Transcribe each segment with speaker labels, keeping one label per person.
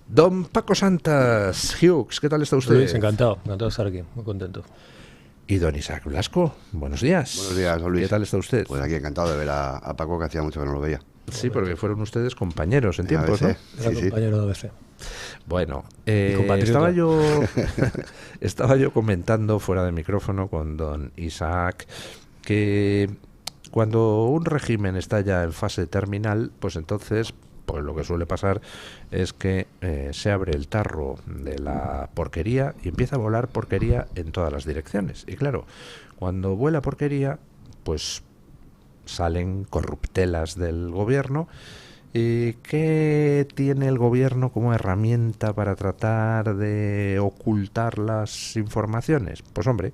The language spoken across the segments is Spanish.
Speaker 1: Don Paco Santas, Hughes, ¿qué tal está usted?
Speaker 2: Luis, encantado de estar aquí, muy contento.
Speaker 1: Y don Isaac Blasco, buenos días.
Speaker 3: Buenos días, Luis.
Speaker 1: ¿Qué tal está usted?
Speaker 3: Pues aquí encantado de ver a Paco, que hacía mucho que no lo veía.
Speaker 1: Sí, porque fueron ustedes compañeros en tiempos,
Speaker 3: ABC,
Speaker 1: ¿no?
Speaker 2: Era compañero de ABC.
Speaker 1: Bueno, estaba yo comentando fuera de micrófono con don Isaac que cuando un régimen está ya en fase terminal, pues entonces, pues lo que suele pasar es que se abre el tarro de la porquería y empieza a volar porquería en todas las direcciones. Y claro, cuando vuela porquería, pues salen corruptelas del gobierno. ¿Y qué tiene el gobierno como herramienta para tratar de ocultar las informaciones? Pues hombre,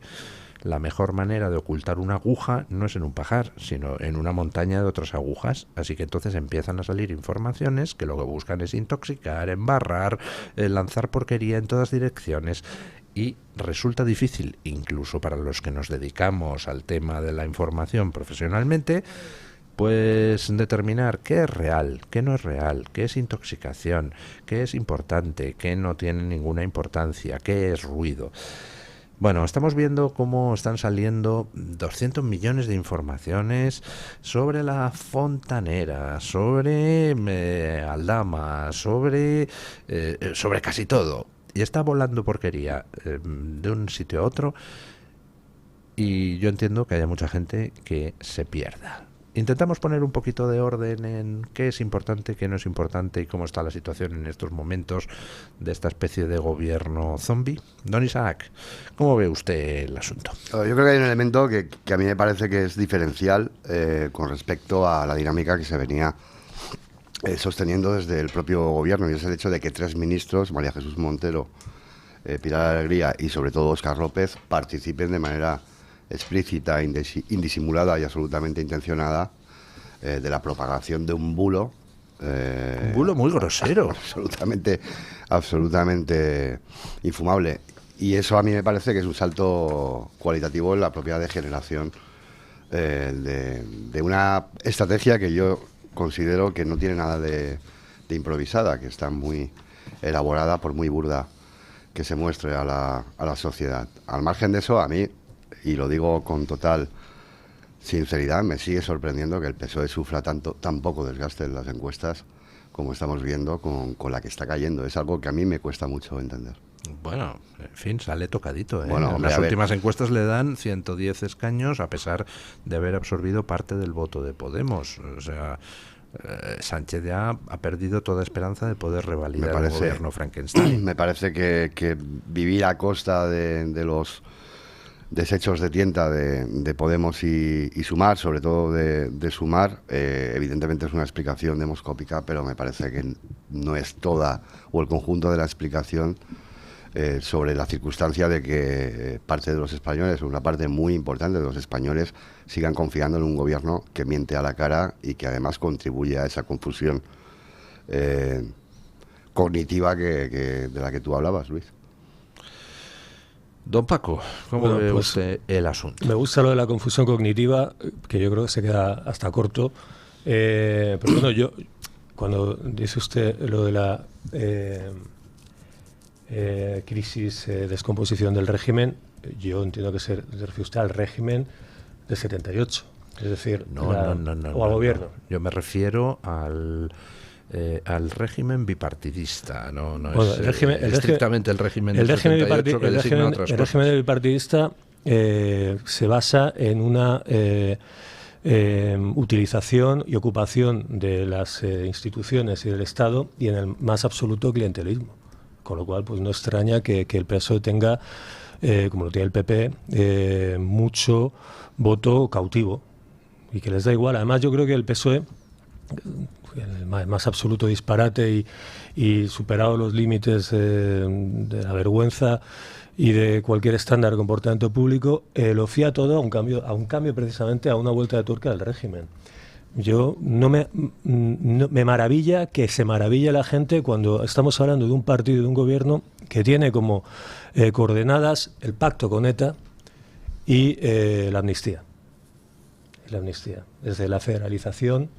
Speaker 1: la mejor manera de ocultar una aguja no es en un pajar, sino en una montaña de otras agujas. Así que entonces empiezan a salir informaciones que lo que buscan es intoxicar, embarrar, lanzar porquería en todas direcciones. Y resulta difícil, incluso para los que nos dedicamos al tema de la información profesionalmente, pues determinar qué es real, qué no es real, qué es intoxicación, qué es importante, qué no tiene ninguna importancia, qué es ruido. Bueno, estamos viendo cómo están saliendo 200 millones de informaciones sobre la fontanera, sobre Aldama, sobre casi todo. Y está volando porquería de un sitio a otro, y yo entiendo que haya mucha gente que se pierda. Intentamos poner un poquito de orden en qué es importante, qué no es importante y cómo está la situación en estos momentos de esta especie de gobierno zombie. Don Isaac, ¿cómo ve usted el asunto?
Speaker 3: Yo creo que hay un elemento que a mí me parece que es diferencial con respecto a la dinámica que se venía sosteniendo desde el propio gobierno, y es el hecho de que 3 ministros, María Jesús Montero, Pilar Alegría y sobre todo Óscar López, participen de manera explícita, indisimulada y absolutamente intencionada de la propagación de un bulo.
Speaker 1: Un bulo muy grosero.
Speaker 3: Absolutamente infumable. Y eso a mí me parece que es un salto cualitativo en la propia degeneración de una estrategia que yo considero que no tiene nada de improvisada, que está muy elaborada, por muy burda que se muestre a la sociedad. Al margen de eso, a mí, y lo digo con total sinceridad, me sigue sorprendiendo que el PSOE sufra tan poco desgaste en las encuestas como estamos viendo con la que está cayendo. Es algo que a mí me cuesta mucho entender.
Speaker 1: Bueno, en fin, sale tocadito, ¿eh?
Speaker 3: Bueno,
Speaker 1: las últimas encuestas le dan 110 escaños a pesar de haber absorbido parte del voto de Podemos. O sea, Sánchez ya ha perdido toda esperanza de poder revalidar el gobierno Frankenstein.
Speaker 3: Me parece que vivir a costa de los desechos de tienta de Podemos y Sumar, sobre todo de Sumar, evidentemente es una explicación demoscópica, pero me parece que no es toda o el conjunto de la explicación sobre la circunstancia de que parte de los españoles, una parte muy importante de los españoles, sigan confiando en un gobierno que miente a la cara y que además contribuye a esa confusión cognitiva de la que tú hablabas, Luis.
Speaker 1: Don Paco, ¿cómo ve usted el asunto?
Speaker 2: Me gusta lo de la confusión cognitiva, que yo creo que se queda hasta corto. Pero bueno, cuando dice usted lo de la crisis, descomposición del régimen, yo entiendo que se refiere usted al régimen del 78, es decir,
Speaker 1: no,
Speaker 2: o al gobierno.
Speaker 1: No. Yo me refiero al régimen bipartidista,
Speaker 2: Bueno,
Speaker 1: es estrictamente el régimen del 78 que designa otras cosas.
Speaker 2: El régimen bipartidista se basa en una utilización y ocupación de las instituciones y del Estado y en el más absoluto clientelismo. Con lo cual, pues no extraña que el PSOE tenga, como lo tiene el PP, mucho voto cautivo y que les da igual. Además, yo creo que el PSOE, el más absoluto disparate y superado los límites de la vergüenza y de cualquier estándar de comportamiento público, lo fía todo a un cambio precisamente, a una vuelta de tuerca del régimen. Yo no me maravilla que se maraville la gente cuando estamos hablando de un partido y de un gobierno que tiene como coordenadas el pacto con ETA y la amnistía. Desde la federalización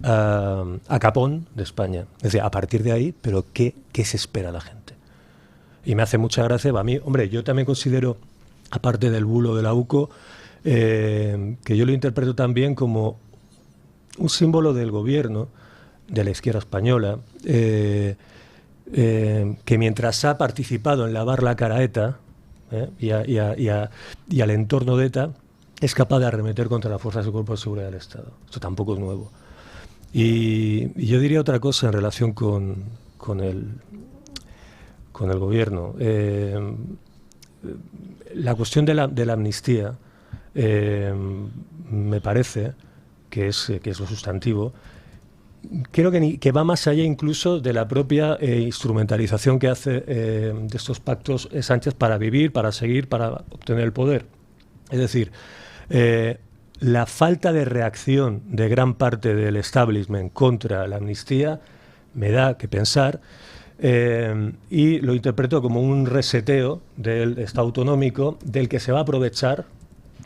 Speaker 2: a capón de España. Es decir, a partir de ahí, pero ¿qué se espera la gente? Y me hace mucha gracia. A mí, hombre, yo también considero, aparte del bulo de la UCO, que yo lo interpreto también como un símbolo del gobierno, de la izquierda española, que mientras ha participado en lavar la cara a ETA y al entorno de ETA, es capaz de arremeter contra las fuerzas y cuerpos de seguridad del Estado. Esto tampoco es nuevo. Y yo diría otra cosa en relación con el gobierno. La cuestión de la amnistía me parece que es lo sustantivo. Creo que va más allá incluso de la propia instrumentalización que hace de estos pactos Sánchez para vivir, para seguir, para obtener el poder. Es decir, la falta de reacción de gran parte del establishment contra la amnistía me da que pensar, y lo interpreto como un reseteo del Estado autonómico del que se va a aprovechar,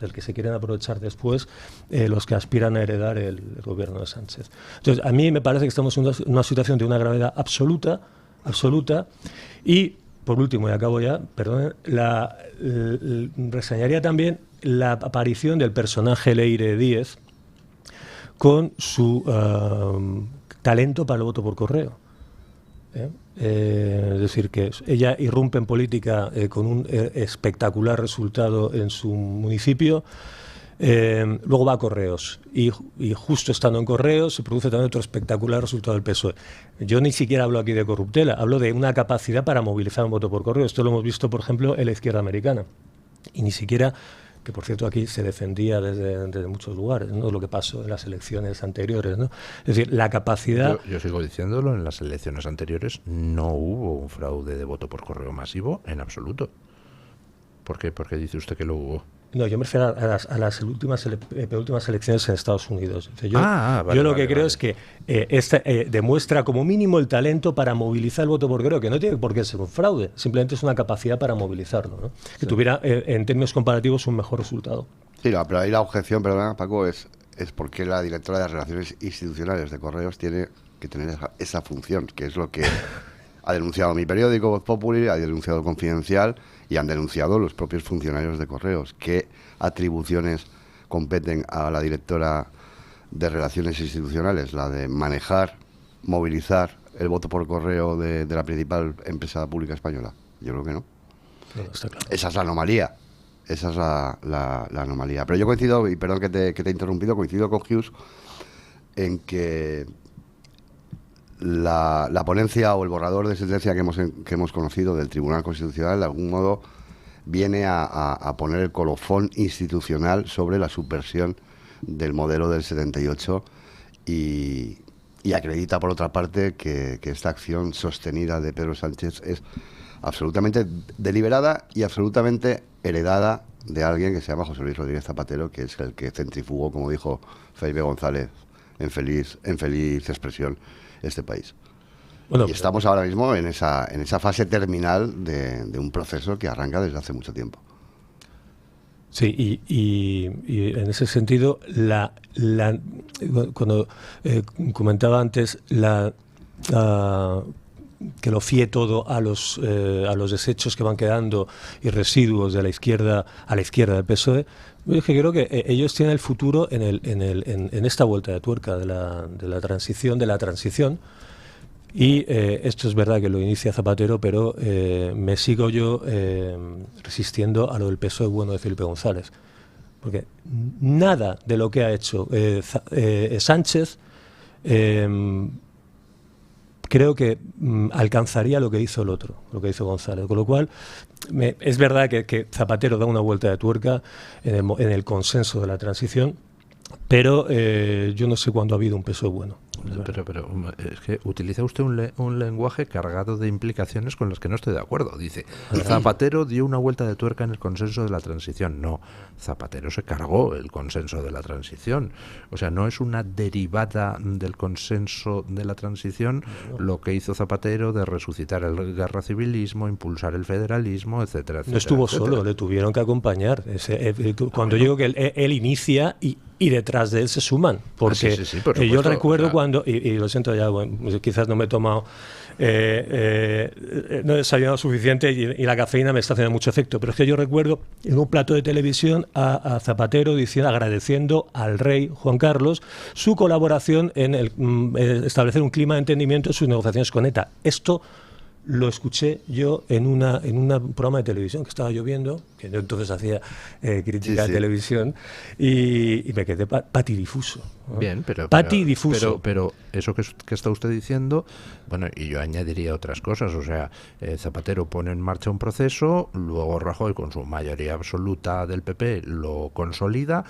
Speaker 2: del que se quieren aprovechar después los que aspiran a heredar el gobierno de Sánchez. Entonces, a mí me parece que estamos en una situación de una gravedad absoluta, y, por último, y acabo ya, perdón, reseñaría también la aparición del personaje Leire Díez con su talento para el voto por correo. Es decir, que ella irrumpe en política con un espectacular resultado en su municipio, luego va a Correos y justo estando en Correos se produce también otro espectacular resultado del PSOE. Yo ni siquiera hablo aquí de corruptela, hablo de una capacidad para movilizar un voto por correo. Esto lo hemos visto, por ejemplo, en la izquierda americana, y ni siquiera, que por cierto aquí se defendía desde muchos lugares, ¿no?, lo que pasó en las elecciones anteriores, ¿no? Es decir, la capacidad...
Speaker 1: Yo sigo diciéndolo, en las elecciones anteriores no hubo un fraude de voto por correo masivo en absoluto. ¿Por qué? ¿Por qué dice usted que lo hubo?
Speaker 2: No, yo me refiero a las últimas penúltimas elecciones en Estados Unidos. O sea, yo lo que creo es que demuestra como mínimo el talento para movilizar el voto por correo, que no tiene por qué ser un fraude, simplemente es una capacidad para movilizarlo, ¿no? Que tuviera, en términos comparativos, un mejor resultado.
Speaker 3: Sí, pero ahí la objeción, perdona, Paco, es porque la directora de Relaciones Institucionales de Correos tiene que tener esa función, que es lo que ha denunciado mi periódico, Voz Populi, ha denunciado Confidencial, y han denunciado los propios funcionarios de Correos. ¿Qué atribuciones competen a la directora de Relaciones Institucionales? La de manejar, movilizar el voto por correo de la principal empresa pública española. Yo creo que no.
Speaker 2: Está claro.
Speaker 3: Esa es la anomalía. Esa es la anomalía. Pero yo coincido, y perdón que te he interrumpido, coincido con Hughes en que la ponencia o el borrador de sentencia que hemos conocido del Tribunal Constitucional de algún modo viene a poner el colofón institucional sobre la subversión del modelo del 78 y acredita por otra parte que esta acción sostenida de Pedro Sánchez es absolutamente deliberada y absolutamente heredada de alguien que se llama José Luis Rodríguez Zapatero, que es el que centrifugó, como dijo Felipe González en feliz expresión, este país. Bueno, y estamos ahora mismo en esa fase terminal de un proceso que arranca desde hace mucho tiempo.
Speaker 2: Sí, y en ese sentido, cuando comentaba antes que lo fíe todo a los desechos que van quedando y residuos de la izquierda a la izquierda del PSOE, es que creo que ellos tienen el futuro en esta vuelta de tuerca de la transición. Y esto es verdad que lo inicia Zapatero, pero me sigo yo resistiendo a lo del PSOE bueno de Felipe González. Porque nada de lo que ha hecho Sánchez creo que alcanzaría lo que hizo el otro, lo que hizo González. Con lo cual, es verdad que Zapatero da una vuelta de tuerca en el consenso de la transición, pero yo no sé cuándo ha habido un PSOE bueno.
Speaker 1: Pero es que utiliza usted un lenguaje cargado de implicaciones con las que no estoy de acuerdo. Dice, Zapatero dio una vuelta de tuerca en el consenso de la transición. No, Zapatero se cargó el consenso de la transición. O sea, no es una derivada del consenso de la transición lo que hizo Zapatero de resucitar el guerracivilismo, impulsar el federalismo, etcétera, etcétera.
Speaker 2: No estuvo solo, le tuvieron que acompañar. Cuando digo que él inicia y detrás de él se suman, porque yo recuerdo cuando recuerdo, y lo siento ya, bueno, pues quizás no me he tomado, no he desayunado suficiente y la cafeína me está haciendo mucho efecto, pero es que yo recuerdo en un plato de televisión a Zapatero agradeciendo al rey Juan Carlos su colaboración en establecer un clima de entendimiento en sus negociaciones con ETA. Esto lo escuché yo en un programa de televisión que estaba yo viendo, que yo entonces hacía crítica de televisión, y me quedé patidifuso, ¿no?
Speaker 1: Bien,
Speaker 2: patidifuso.
Speaker 1: Pero eso que está usted diciendo, bueno, y yo añadiría otras cosas, o sea, Zapatero pone en marcha un proceso, luego Rajoy con su mayoría absoluta del PP lo consolida,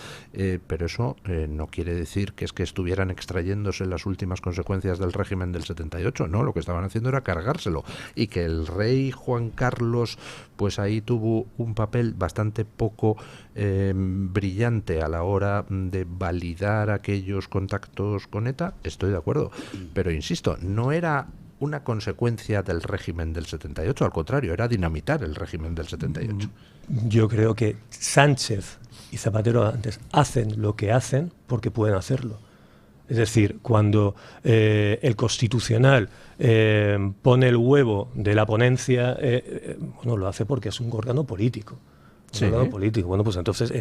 Speaker 1: pero eso no quiere decir que es que estuvieran extrayéndose las últimas consecuencias del régimen del 78, no, lo que estaban haciendo era cargárselo, y que el rey Juan Carlos pues ahí tuvo un papel bastante poco brillante a la hora de validar aquellos contactos con ETA, estoy de acuerdo, pero insisto, no era una consecuencia del régimen del 78, al contrario, era dinamitar el régimen del 78.
Speaker 2: Yo creo que Sánchez y Zapatero antes hacen lo que hacen porque pueden hacerlo. Es decir, cuando el Constitucional pone el huevo de la ponencia, bueno, lo hace porque es un órgano político.
Speaker 1: Sí.
Speaker 2: Político. Bueno, pues entonces...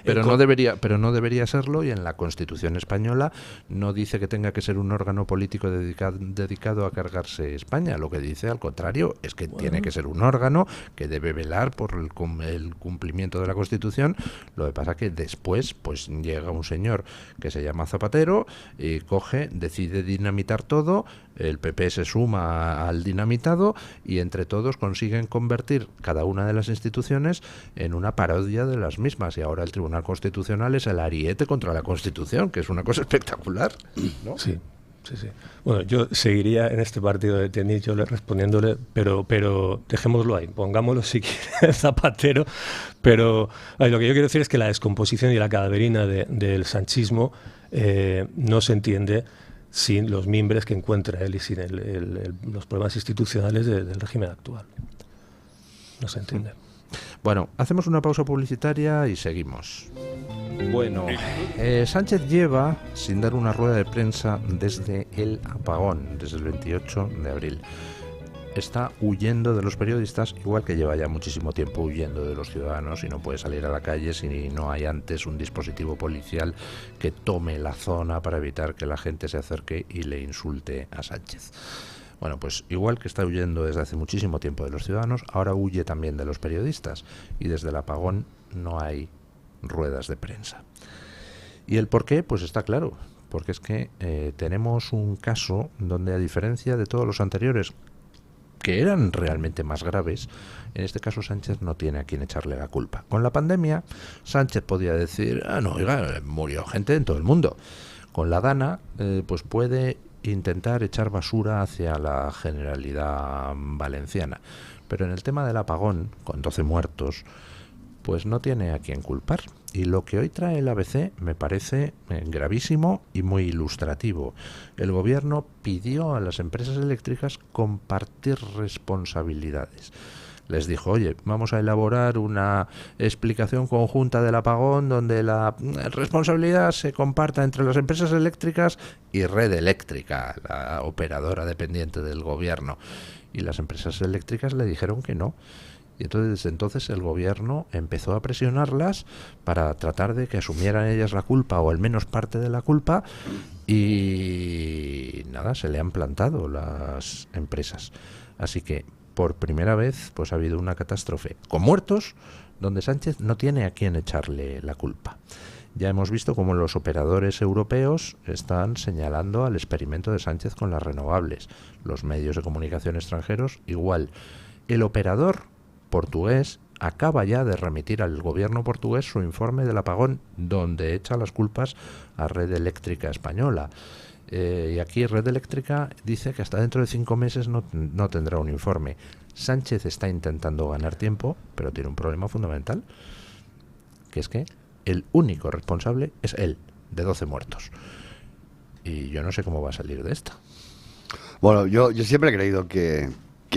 Speaker 1: pero no debería serlo, y en la Constitución española no dice que tenga que ser un órgano político dedicado a cargarse España. Lo que dice, al contrario, es que tiene que ser un órgano que debe velar por el cumplimiento de la Constitución. Lo que pasa que después pues llega un señor que se llama Zapatero y decide dinamitar todo, el PP se suma al dinamitado y entre todos consiguen convertir cada una de las instituciones en una parodia de las mismas, y ahora el Tribunal Constitucional es el ariete contra la Constitución, que es una cosa espectacular, ¿no?
Speaker 2: Sí. Bueno, yo seguiría en este partido de tenis, yo respondiéndole, pero dejémoslo ahí, pongámoslo si quiere Zapatero, pero lo que yo quiero decir es que la descomposición y la cadaverina del sanchismo no se entiende sin los mimbres que encuentra él y sin los problemas institucionales del régimen actual. No se entiende.
Speaker 1: Bueno, hacemos una pausa publicitaria y seguimos. Bueno, Sánchez lleva sin dar una rueda de prensa desde el apagón, desde el 28 de abril. Está huyendo de los periodistas, igual que lleva ya muchísimo tiempo huyendo de los ciudadanos, y no puede salir a la calle si no hay antes un dispositivo policial que tome la zona para evitar que la gente se acerque y le insulte a Sánchez. Bueno, pues igual que está huyendo desde hace muchísimo tiempo de los ciudadanos, ahora huye también de los periodistas, y desde el apagón no hay ruedas de prensa. ¿Y el por qué? Pues está claro, porque es que tenemos un caso donde, a diferencia de todos los anteriores, que eran realmente más graves, en este caso Sánchez no tiene a quien echarle la culpa. Con la pandemia, Sánchez podía decir, no, oiga, murió gente en todo el mundo. Con la gana, pues puede intentar echar basura hacia la Generalidad Valenciana. Pero en el tema del apagón, con 12 muertos, pues no tiene a quien culpar. Y lo que hoy trae el ABC me parece gravísimo y muy ilustrativo. El gobierno pidió a las empresas eléctricas compartir responsabilidades. Les dijo, oye, vamos a elaborar una explicación conjunta del apagón donde la responsabilidad se comparta entre las empresas eléctricas y Red Eléctrica, la operadora dependiente del gobierno. Y las empresas eléctricas le dijeron que no. Y entonces, desde entonces, el gobierno empezó a presionarlas para tratar de que asumieran ellas la culpa, o al menos parte de la culpa, y nada, se le han plantado las empresas. Así que, por primera vez, pues ha habido una catástrofe con muertos, donde Sánchez no tiene a quién echarle la culpa. Ya hemos visto cómo los operadores europeos están señalando al experimento de Sánchez con las renovables. Los medios de comunicación extranjeros, igual. El operador portugués acaba ya de remitir al gobierno portugués su informe del apagón, donde echa las culpas a Red Eléctrica Española. Y aquí Red Eléctrica dice que hasta dentro de 5 meses no tendrá un informe. Sánchez está intentando ganar tiempo, pero tiene un problema fundamental, que es que el único responsable es él, de 12 muertos. Y yo no sé cómo va a salir de esta.
Speaker 3: Bueno, yo siempre he creído que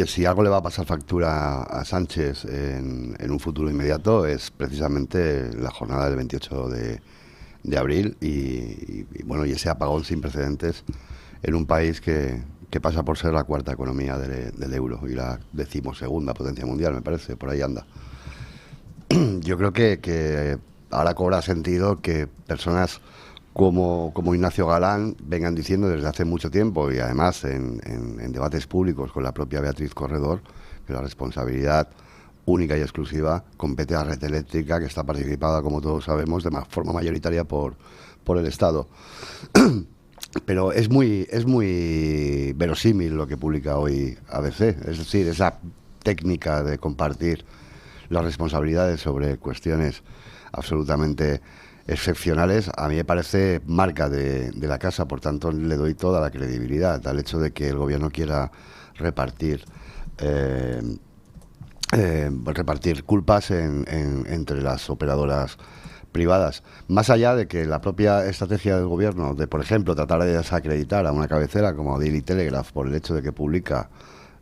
Speaker 3: si algo le va a pasar factura a Sánchez en un futuro inmediato es precisamente la jornada del 28 de abril y bueno, y ese apagón sin precedentes en un país que pasa por ser la cuarta economía del euro y la 12ª potencia mundial, me parece, por ahí anda. Yo creo que ahora cobra sentido que personas como Ignacio Galán vengan diciendo desde hace mucho tiempo, y además en debates públicos con la propia Beatriz Corredor, que la responsabilidad única y exclusiva compete a Red Eléctrica, que está participada, como todos sabemos, de forma mayoritaria por el Estado. Pero es muy verosímil lo que publica hoy ABC, es decir, esa técnica de compartir las responsabilidades sobre cuestiones absolutamente excepcionales, a mí me parece marca de la casa. Por tanto, le doy toda la credibilidad al hecho de que el gobierno quiera repartir culpas entre las operadoras privadas, más allá de que la propia estrategia del gobierno de, por ejemplo, tratar de desacreditar a una cabecera como Daily Telegraph por el hecho de que publica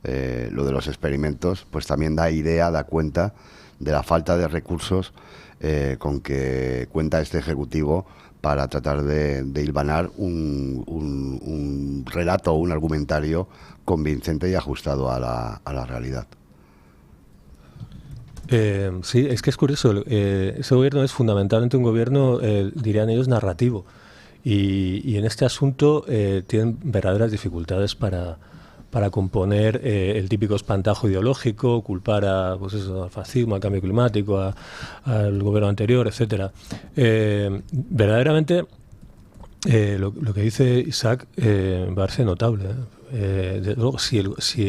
Speaker 3: lo de los experimentos, pues también da cuenta de la falta de recursos con que cuenta este Ejecutivo para tratar de hilvanar un relato o un argumentario convincente y ajustado a la realidad.
Speaker 2: Sí, es que es curioso. Ese gobierno es fundamentalmente un gobierno, dirían ellos, narrativo. Y en este asunto tienen verdaderas dificultades para componer el típico espantajo ideológico, culpar al fascismo, al cambio climático, al gobierno anterior, etcétera. Verdaderamente, lo que dice Isaac me parece notable. Desde luego, si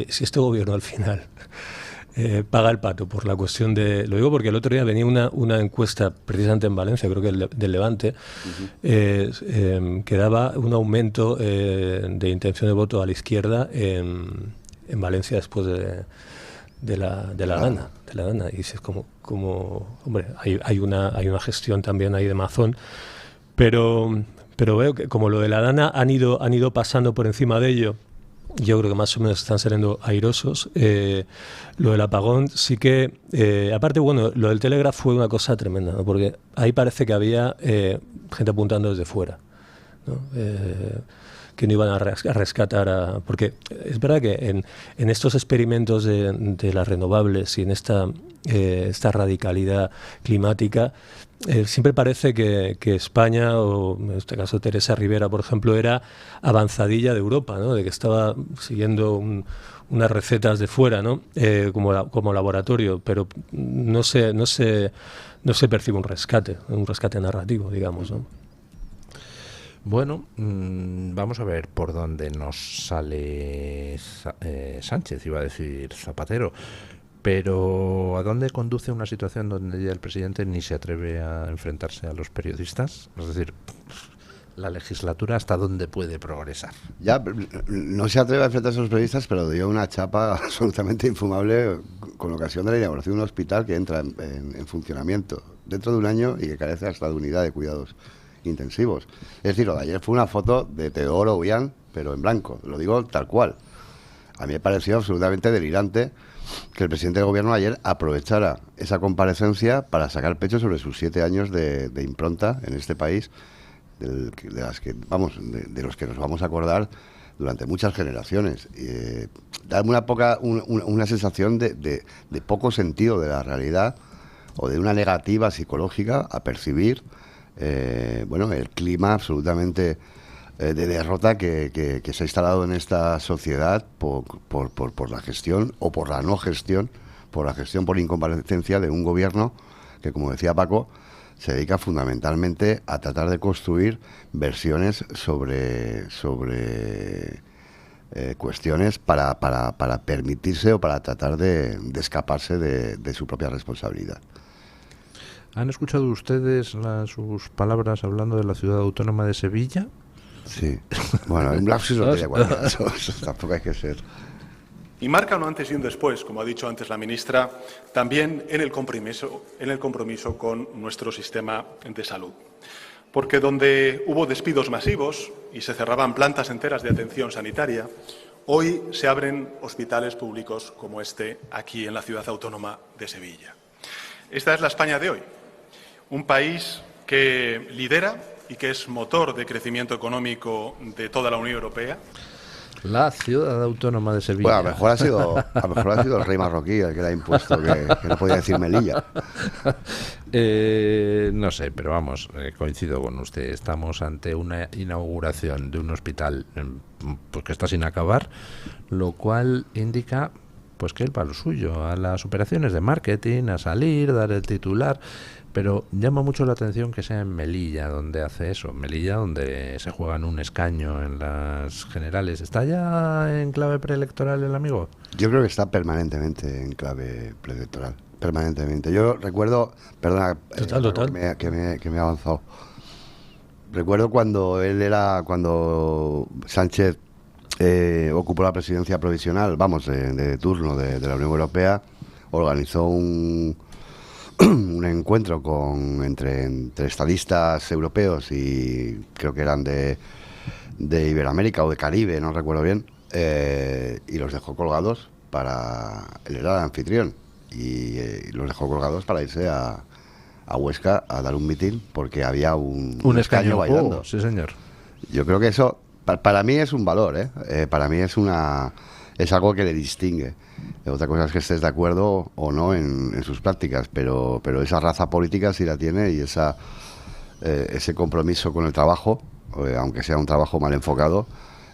Speaker 2: este gobierno al final paga el pato por la cuestión de... Lo digo porque el otro día venía una encuesta precisamente en Valencia, creo que del Levante, que daba un aumento de intención de voto a la izquierda en Valencia después de la Dana. Y dices, como hombre, hay una gestión también ahí de Mazón, pero veo que como lo de la Dana han ido pasando por encima de ello. Yo creo que más o menos están saliendo airosos. Lo del apagón sí que... aparte, bueno, lo del Telegraph fue una cosa tremenda, ¿no? Porque ahí parece que había gente apuntando desde fuera, ¿no? Que no iban a rescatar porque es verdad que en estos experimentos de las renovables y en esta radicalidad climática, siempre parece que España, o en este caso Teresa Rivera, por ejemplo, era avanzadilla de Europa, ¿no? De que estaba siguiendo unas recetas de fuera, ¿no? Como laboratorio, pero no se percibe un rescate narrativo, digamos, ¿no?
Speaker 1: Bueno, vamos a ver por dónde nos sale Sánchez, iba a decir Zapatero. Pero ¿a dónde conduce una situación donde ya el presidente ni se atreve a enfrentarse a los periodistas? Es decir, la legislatura ¿hasta dónde puede progresar?
Speaker 3: Ya no se atreve a enfrentarse a los periodistas, pero dio una chapa absolutamente infumable con ocasión de la inauguración de un hospital que entra en funcionamiento dentro de un año y que carece hasta de unidad de cuidados intensivos. Es decir, lo de ayer fue una foto de Teodoro Obiang, pero en blanco, lo digo tal cual. A mí me pareció absolutamente delirante que el presidente del gobierno ayer aprovechara esa comparecencia para sacar pecho sobre sus 7 años de impronta en este país, de los que nos vamos a acordar durante muchas generaciones. Da una sensación de poco sentido de la realidad, o de una negativa psicológica a percibir el clima absolutamente de derrota que se ha instalado en esta sociedad por la gestión o por la no gestión, por incomparecencia de un gobierno que, como decía Paco, se dedica fundamentalmente a tratar de construir versiones sobre cuestiones para permitirse o para tratar de escaparse de su propia responsabilidad.
Speaker 1: ¿Han escuchado ustedes sus palabras hablando de la ciudad autónoma de Sevilla?
Speaker 3: Sí. Bueno, un lapsus no tiene cuenta. Tampoco hay que ser.
Speaker 4: Y marca un antes y un después, como ha dicho antes la ministra, también en el compromiso con nuestro sistema de salud. Porque donde hubo despidos masivos y se cerraban plantas enteras de atención sanitaria, hoy se abren hospitales públicos como este aquí en la ciudad autónoma de Sevilla. Esta es la España de hoy. Un país que lidera y que es motor de crecimiento económico de toda la Unión Europea?
Speaker 1: La ciudad autónoma de Sevilla.
Speaker 3: Bueno, a lo mejor ha sido el rey marroquí el que le ha impuesto que no podía decir Melilla.
Speaker 1: No sé, pero vamos, coincido con usted. Estamos ante una inauguración de un hospital pues que está sin acabar, lo cual indica pues que él va a lo suyo, a las operaciones de marketing, a salir, dar el titular. Pero llama mucho la atención que sea en Melilla donde hace eso. Melilla donde se juegan un escaño en las generales. ¿Está ya en clave preelectoral el amigo?
Speaker 3: Yo creo que está permanentemente en clave preelectoral. Permanentemente. Yo recuerdo, perdona,
Speaker 2: total.
Speaker 3: Que me he avanzado. Recuerdo cuando Sánchez ocupó la presidencia provisional, de turno de la Unión Europea, organizó un encuentro entre estadistas europeos y creo que eran de Iberoamérica o de Caribe, no recuerdo bien, y los dejó colgados él era el anfitrión, y los dejó colgados para irse a Huesca a dar un mitin porque había un escaño bailando.
Speaker 1: Sí, señor.
Speaker 3: Yo creo que eso, para mí es un valor, para mí es algo que le distingue. Otra cosa es que estés de acuerdo o no en sus prácticas, pero esa raza política sí la tiene, y ese compromiso con el trabajo, aunque sea un trabajo mal enfocado,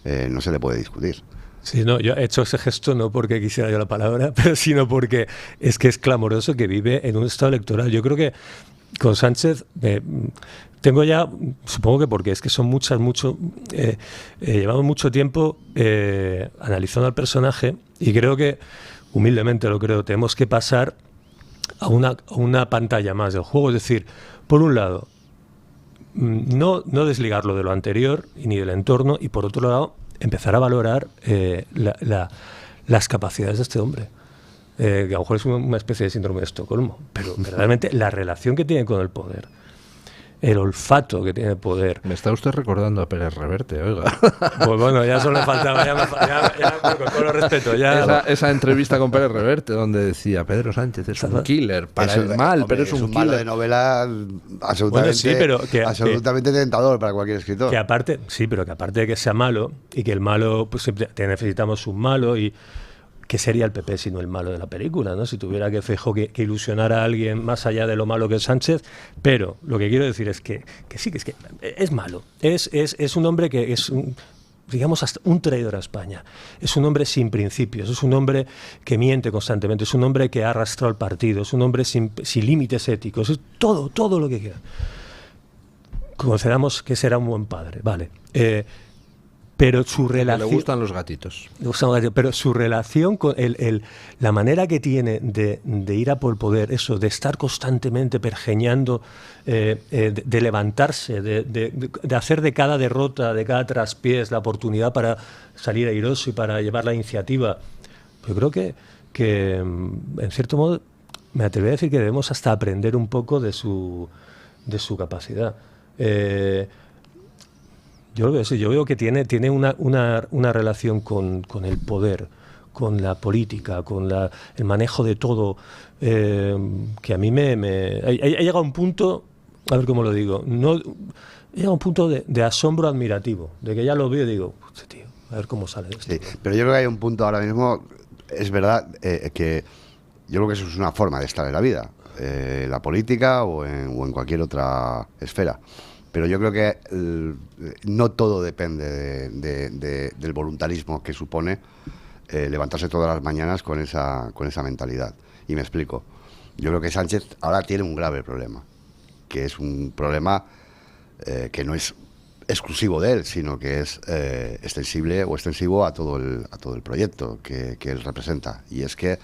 Speaker 3: no se le puede discutir.
Speaker 2: Sí, no, yo he hecho ese gesto no porque quisiera yo la palabra, pero sino porque es que es clamoroso que vive en un estado electoral. Yo creo que con Sánchez tengo ya, supongo que porque es que son llevamos mucho tiempo analizando al personaje, y creo que, humildemente lo creo, tenemos que pasar a una pantalla más del juego. Es decir, por un lado, no desligarlo de lo anterior y ni del entorno, y por otro lado, empezar a valorar las capacidades de este hombre. Que a lo mejor es una especie de síndrome de Estocolmo, pero verdaderamente la relación que tiene con el poder, el olfato que tiene el poder.
Speaker 1: Me está usted recordando a Pérez Reverte, oiga.
Speaker 2: Pues bueno, ya solo le faltaba, con todo el respeto.
Speaker 1: Esa entrevista con Pérez Reverte donde decía Pedro Sánchez es un killer para el mal,
Speaker 3: hombre,
Speaker 1: pero es un
Speaker 3: malo
Speaker 1: killer
Speaker 3: de novela absolutamente,
Speaker 2: bueno, sí, pero
Speaker 3: absolutamente tentador para cualquier escritor.
Speaker 2: Que aparte de que sea malo, y que el malo, pues siempre necesitamos un malo, y ¿qué sería el PP sino el malo de la película, ¿no? Si tuviera Feijóo que ilusionar a alguien más allá de lo malo que es Sánchez. Pero lo que quiero decir es que sí, que es malo. Es un hombre que es digamos, hasta un traidor a España. Es un hombre sin principios, es un hombre que miente constantemente, es un hombre que ha arrastrado al partido, es un hombre sin límites éticos, es todo lo que quiera. Concedamos que será un buen padre, vale. Pero su relación...
Speaker 1: Le gustan los gatitos.
Speaker 2: Pero su relación con la manera que tiene de ir a por el poder, eso, de estar constantemente pergeñando, de levantarse, de hacer de cada derrota, de cada traspiés, la oportunidad para salir airoso y para llevar la iniciativa. Yo creo que en cierto modo, me atrevería a decir que debemos hasta aprender un poco de su capacidad. Yo veo que tiene una relación con el poder, con la política, con el manejo de todo, que a mí ha llegado a un punto, a ver cómo lo digo, he llegado a un punto de asombro admirativo, de que ya lo veo y digo, tío, a ver cómo sale esto.
Speaker 3: Sí, pero yo creo que hay un punto ahora mismo, es verdad, que yo creo que eso es una forma de estar en la vida, la política o en cualquier otra esfera. Pero yo creo que no todo depende del voluntarismo que supone levantarse todas las mañanas con esa mentalidad. Y me explico. Yo creo que Sánchez ahora tiene un grave problema, que es un problema que no es exclusivo de él, sino que es extensivo a todo el proyecto que él representa. Y es que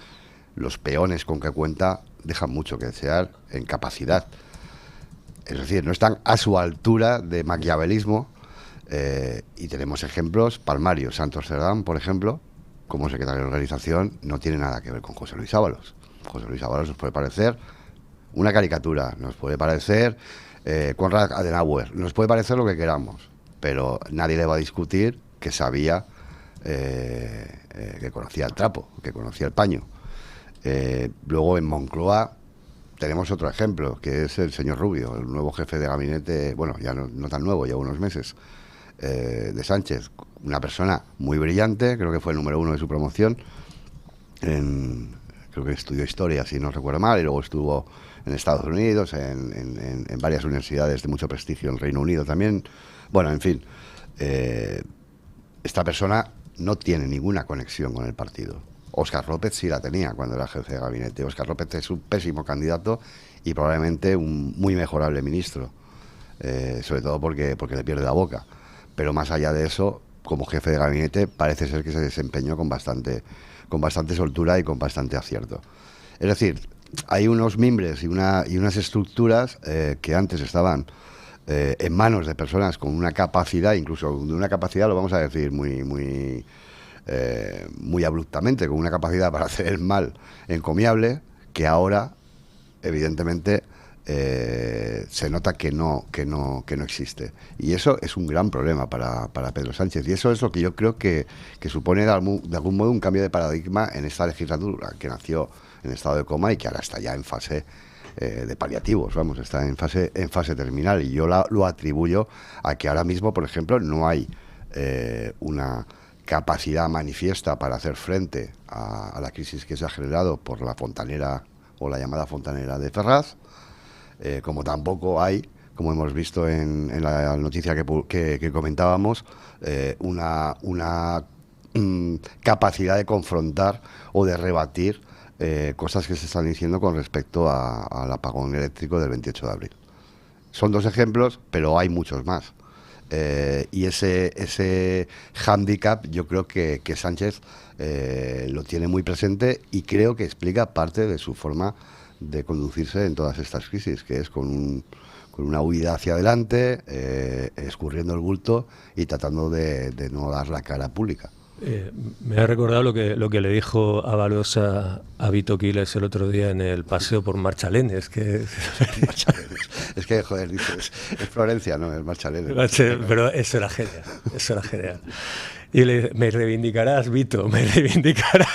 Speaker 3: los peones con que cuenta dejan mucho que desear en capacidad. Es decir, no están a su altura de maquiavelismo, y tenemos ejemplos palmarios. Santos Cerdán, por ejemplo, como secretario de organización, no tiene nada que ver con José Luis Ábalos. José Luis Ábalos nos puede parecer una caricatura, nos puede parecer Konrad Adenauer, nos puede parecer lo que queramos, pero nadie le va a discutir que sabía, que conocía el trapo, que conocía el paño. Luego en Moncloa tenemos otro ejemplo, que es el señor Rubio, el nuevo jefe de gabinete, bueno, ya no tan nuevo, ya unos meses, de Sánchez. Una persona muy brillante, creo que fue el número 1 de su promoción, creo que estudió historia, si no recuerdo mal, y luego estuvo en Estados Unidos, en varias universidades de mucho prestigio en Reino Unido también. Bueno, en fin, esta persona no tiene ninguna conexión con el partido. Óscar López sí la tenía cuando era jefe de gabinete. Óscar López es un pésimo candidato y probablemente un muy mejorable ministro, sobre todo porque le pierde la boca. Pero más allá de eso, como jefe de gabinete, parece ser que se desempeñó con bastante soltura y con bastante acierto. Es decir, hay unos mimbres y unas estructuras que antes estaban en manos de personas con una capacidad, incluso de una capacidad, lo vamos a decir muy abruptamente, con una capacidad para hacer el mal encomiable, que ahora, evidentemente, se nota que no existe. Y eso es un gran problema para Pedro Sánchez. Y eso es lo que yo creo que supone de algún modo un cambio de paradigma en esta legislatura, que nació en estado de coma y que ahora está ya en fase de paliativos, vamos, está en fase terminal. Y yo lo atribuyo a que ahora mismo, por ejemplo, no hay una capacidad manifiesta para hacer frente a la crisis que se ha generado por la fontanera o la llamada fontanera de Ferraz, como tampoco hay, como hemos visto en la noticia que comentábamos, una capacidad de confrontar o de rebatir cosas que se están diciendo con respecto al apagón eléctrico del 28 de abril. Son dos ejemplos, pero hay muchos más. Y ese hándicap yo creo que Sánchez lo tiene muy presente y creo que explica parte de su forma de conducirse en todas estas crisis, que es con una huida hacia adelante, escurriendo el bulto y tratando de no dar la cara pública.
Speaker 2: Me ha recordado lo que le dijo Ábalos a Vito Quiles el otro día en el paseo por Marchalenes, que
Speaker 3: es que, joder, dices, es Florencia, no, es Marchalenes.
Speaker 2: Pero eso era genial. Y le dice, me reivindicarás, Vito, me reivindicarás.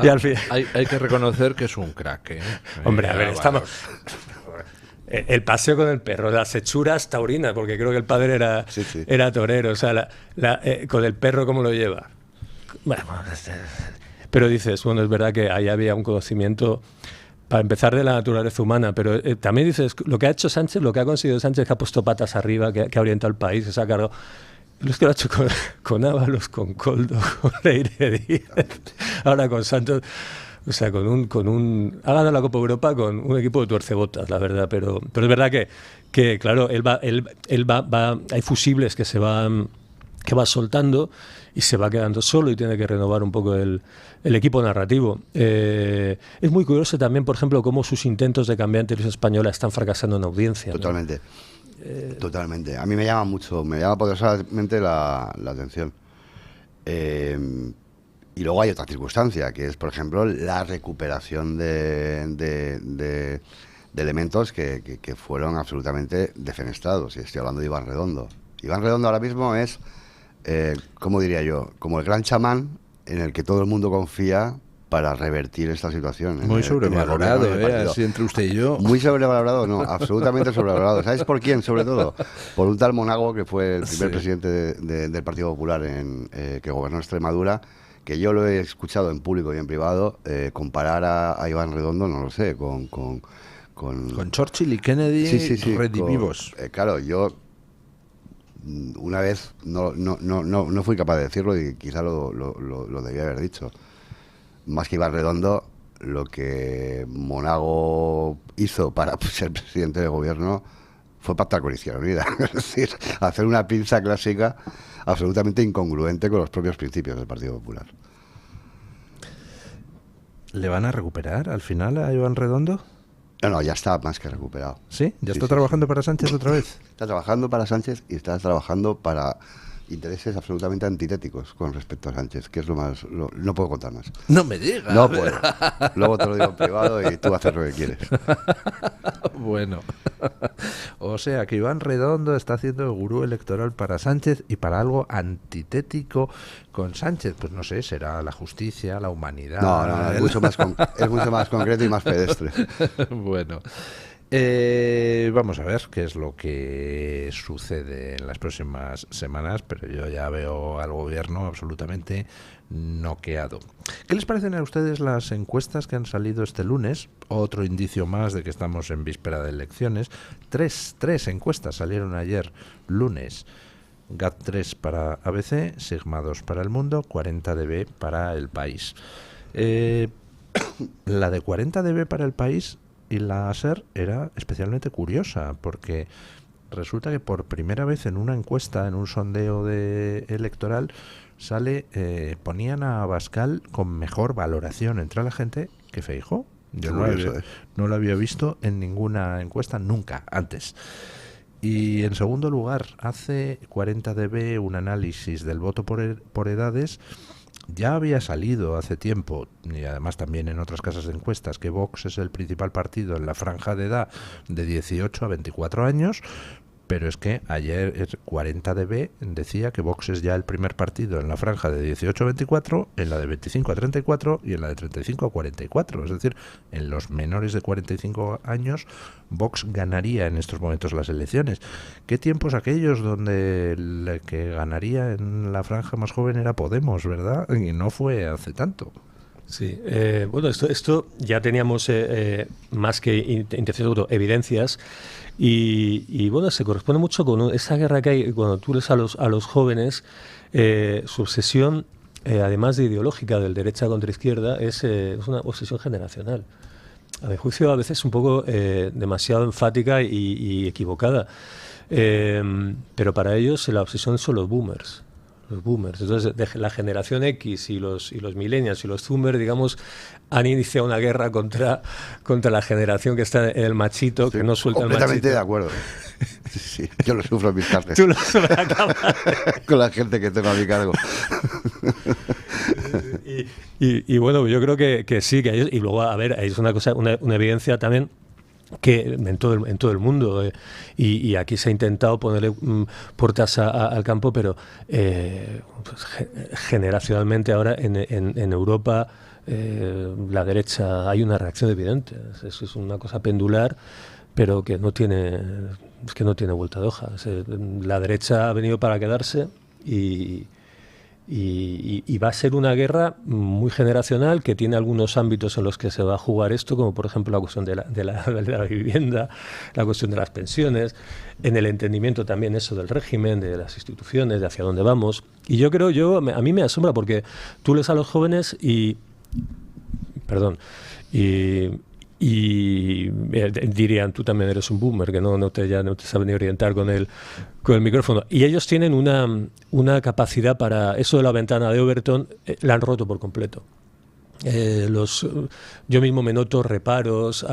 Speaker 2: Y al fin...
Speaker 1: hay que reconocer que es un crack, ¿eh?
Speaker 2: Hombre, a ver, estamos... El paseo con el perro, las hechuras taurinas, porque creo que el padre era torero, o sea, con el perro, ¿cómo lo lleva? Bueno, pero dices, bueno, es verdad que ahí había un conocimiento, para empezar, de la naturaleza humana, pero también dices, lo que ha hecho Sánchez, lo que ha conseguido Sánchez, que ha puesto patas arriba, que ha orientado el país, que se ha cargado... Es que lo ha hecho con Ábalos, con Koldo, con Leire Díaz, ahora con Santos... O sea, ha ganado la Copa Europa con un equipo de tuercebotas, la verdad, pero es verdad que claro, él va, hay fusibles que va soltando y se va quedando solo y tiene que renovar un poco el equipo narrativo. Es muy curioso también, por ejemplo, cómo sus intentos de cambiar Televisión Española están fracasando en audiencia, ¿no?
Speaker 3: Totalmente. A mí me llama poderosamente la atención. Y luego hay otra circunstancia, que es, por ejemplo, la recuperación de elementos que fueron absolutamente defenestrados. Y estoy hablando de Iván Redondo. Iván Redondo ahora mismo es, ¿cómo diría yo? Como el gran chamán en el que todo el mundo confía para revertir esta situación.
Speaker 1: Muy sobrevalorado, así entre usted y yo.
Speaker 3: Muy sobrevalorado, no, absolutamente sobrevalorado. ¿Sabes por quién, sobre todo? Por un tal Monago, que fue el primer presidente del Partido Popular que gobernó Extremadura, que yo lo he escuchado en público y en privado, comparar a Iván Redondo, no lo sé, con
Speaker 1: Churchill y Kennedy redivivos.
Speaker 3: Claro, yo una vez no fui capaz de decirlo y quizá lo debía haber dicho. Más que Iván Redondo, lo que Monago hizo para ser presidente de gobierno fue pactar con Izquierda Unida. Es decir, hacer una pinza clásica absolutamente incongruente con los propios principios del Partido Popular.
Speaker 1: ¿Le van a recuperar al final a Iván Redondo?
Speaker 3: No, ya está más que recuperado.
Speaker 1: ¿Sí? ¿Ya está trabajando para Sánchez otra vez?
Speaker 3: Está trabajando para Sánchez y está trabajando para intereses absolutamente antitéticos con respecto a Sánchez, que es lo más... no puedo contar más.
Speaker 1: No me digas.
Speaker 3: No puedo. Luego te lo digo en privado y tú haces lo que quieres.
Speaker 1: Bueno, o sea que Iván Redondo está haciendo el gurú electoral para Sánchez y para algo antitético con Sánchez. Pues no sé, será la justicia, la humanidad.
Speaker 3: No, es mucho más concreto y más pedestre.
Speaker 1: Bueno, vamos a ver qué es lo que sucede en las próximas semanas, pero yo ya veo al gobierno absolutamente noqueado. ¿Qué les parecen a ustedes las encuestas que han salido este lunes? Otro indicio más de que estamos en víspera de elecciones. Tres encuestas salieron ayer, lunes. GAT3 para ABC, Sigma 2 para El Mundo, 40dB para El País. La de 40dB para El País y la SER era especialmente curiosa, porque resulta que por primera vez en una encuesta, en un sondeo electoral, ponían a Abascal con mejor valoración entre la gente que Feijóo. Yo no lo había visto en ninguna encuesta nunca antes. Y en segundo lugar, hace 40dB un análisis del voto por edades. Ya había salido hace tiempo, y además también en otras casas de encuestas, que Vox es el principal partido en la franja de edad de 18 a 24 años, pero es que ayer 40dB decía que Vox es ya el primer partido en la franja de 18 a 24, en la de 25 a 34 y en la de 35 a 44. Es decir, en los menores de 45 años, Vox ganaría en estos momentos las elecciones. ¿Qué tiempos aquellos donde el que ganaría en la franja más joven era Podemos, verdad? Y no fue hace tanto.
Speaker 2: Sí, bueno, esto ya teníamos más que intención, evidencias. Y bueno, se corresponde mucho con esa guerra que hay cuando tú lees a los jóvenes. Su obsesión, además de ideológica, del derecha contra izquierda, es una obsesión generacional. A mi juicio, a veces un poco demasiado enfática y equivocada. Pero para ellos la obsesión son los boomers. Los boomers. Entonces, de la generación X y los millennials y los zoomers, digamos, han iniciado una guerra contra la generación que está en el machito, que no suelta el machito.
Speaker 3: Completamente de acuerdo. Sí, yo lo sufro en mis carnes.
Speaker 2: Tú lo sufres
Speaker 3: con la gente que tengo a mi cargo.
Speaker 2: Y bueno, yo creo que sí, que y luego, a ver, es una cosa, una evidencia también, que en todo el mundo, y aquí se ha intentado ponerle puertas al campo, pero pues, generacionalmente ahora en Europa la derecha hay una reacción evidente. Es una cosa pendular, pero que no tiene vuelta de hoja. La derecha ha venido para quedarse y va a ser una guerra muy generacional, que tiene algunos ámbitos en los que se va a jugar esto, como por ejemplo la cuestión de la vivienda, la cuestión de las pensiones, en el entendimiento también eso del régimen, de las instituciones, de hacia dónde vamos. Y yo creo, a mí me asombra, porque tú lees a los jóvenes y dirían, tú también eres un boomer, que no te sabe ni orientar con el micrófono. Y ellos tienen una capacidad para eso de la ventana de Overton, la han roto por completo. Yo mismo me noto reparos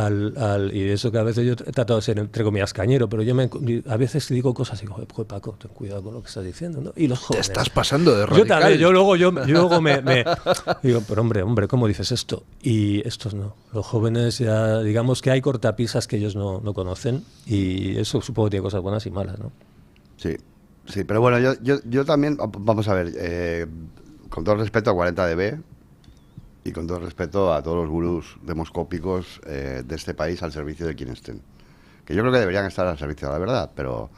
Speaker 2: y eso, que a veces yo he tratado de ser entre comillas cañero, pero a veces digo cosas y digo, joder, Paco, ten cuidado con lo que estás diciendo, ¿no? Y los jóvenes,
Speaker 1: te estás pasando de radical.
Speaker 2: Yo luego me digo, pero hombre, ¿cómo dices esto? Y estos no. Los jóvenes ya, digamos que hay cortapisas que ellos no conocen, y eso supongo que tiene cosas buenas y malas, ¿no?
Speaker 3: Sí, pero bueno, yo también, vamos a ver, con todo respeto a 40dB, y con todo respeto a todos los gurús demoscópicos de este país al servicio de quien estén. Que yo creo que deberían estar al servicio de la verdad, pero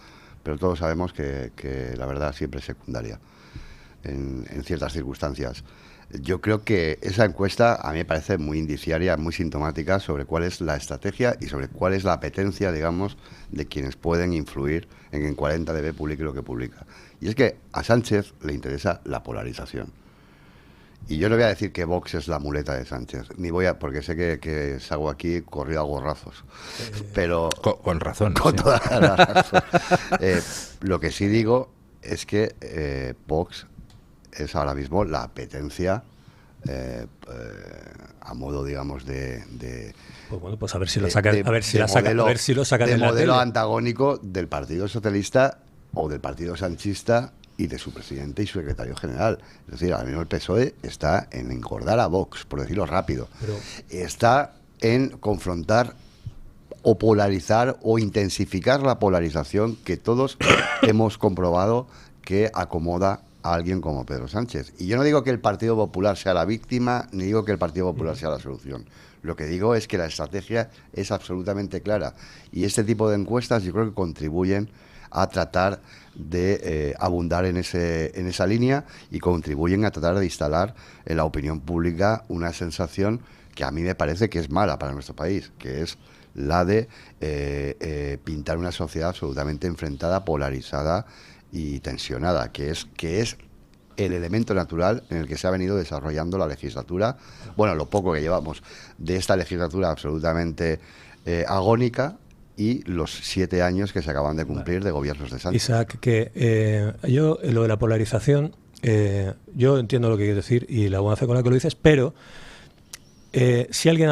Speaker 3: todos sabemos que la verdad siempre es secundaria en ciertas circunstancias. Yo creo que esa encuesta a mí me parece muy indiciaria, muy sintomática sobre cuál es la estrategia y sobre cuál es la apetencia, digamos, de quienes pueden influir en que 40dB publique lo que publica. Y es que a Sánchez le interesa la polarización. Y yo no voy a decir que Vox es la muleta de Sánchez, porque sé que salgo aquí corrido a gorrazos. Pero
Speaker 1: con razón.
Speaker 3: Con
Speaker 1: sí.
Speaker 3: toda la razón. Lo que sí digo es que Vox es ahora mismo la apetencia a modo, digamos,
Speaker 2: pues bueno, pues a ver si lo sacan, a ver si lo sacan
Speaker 3: de
Speaker 2: en la
Speaker 3: modelo
Speaker 2: tele.
Speaker 3: antagónico del Partido Socialista o del Partido Sanchista y de su presidente y su secretario general. Es decir, ahora mismo el PSOE está en engordar a Vox, por decirlo rápido. Está en confrontar o polarizar o intensificar la polarización que todos hemos comprobado que acomoda a alguien como Pedro Sánchez. Y yo no digo que el Partido Popular sea la víctima, ni digo que el Partido Popular sea la solución. Lo que digo es que la estrategia es absolutamente clara. Y este tipo de encuestas yo creo que contribuyen a tratar de abundar en esa línea y contribuyen a tratar de instalar en la opinión pública una sensación que a mí me parece que es mala para nuestro país, que es la de pintar una sociedad absolutamente enfrentada, polarizada y tensionada, que es el elemento natural en el que se ha venido desarrollando la legislatura, bueno, lo poco que llevamos de esta legislatura absolutamente agónica, y los 7 años que se acaban de cumplir de gobiernos de Sánchez.
Speaker 2: Isaac, que yo, lo de la polarización, yo entiendo lo que quieres decir y la buena fe con la que lo dices, pero si alguien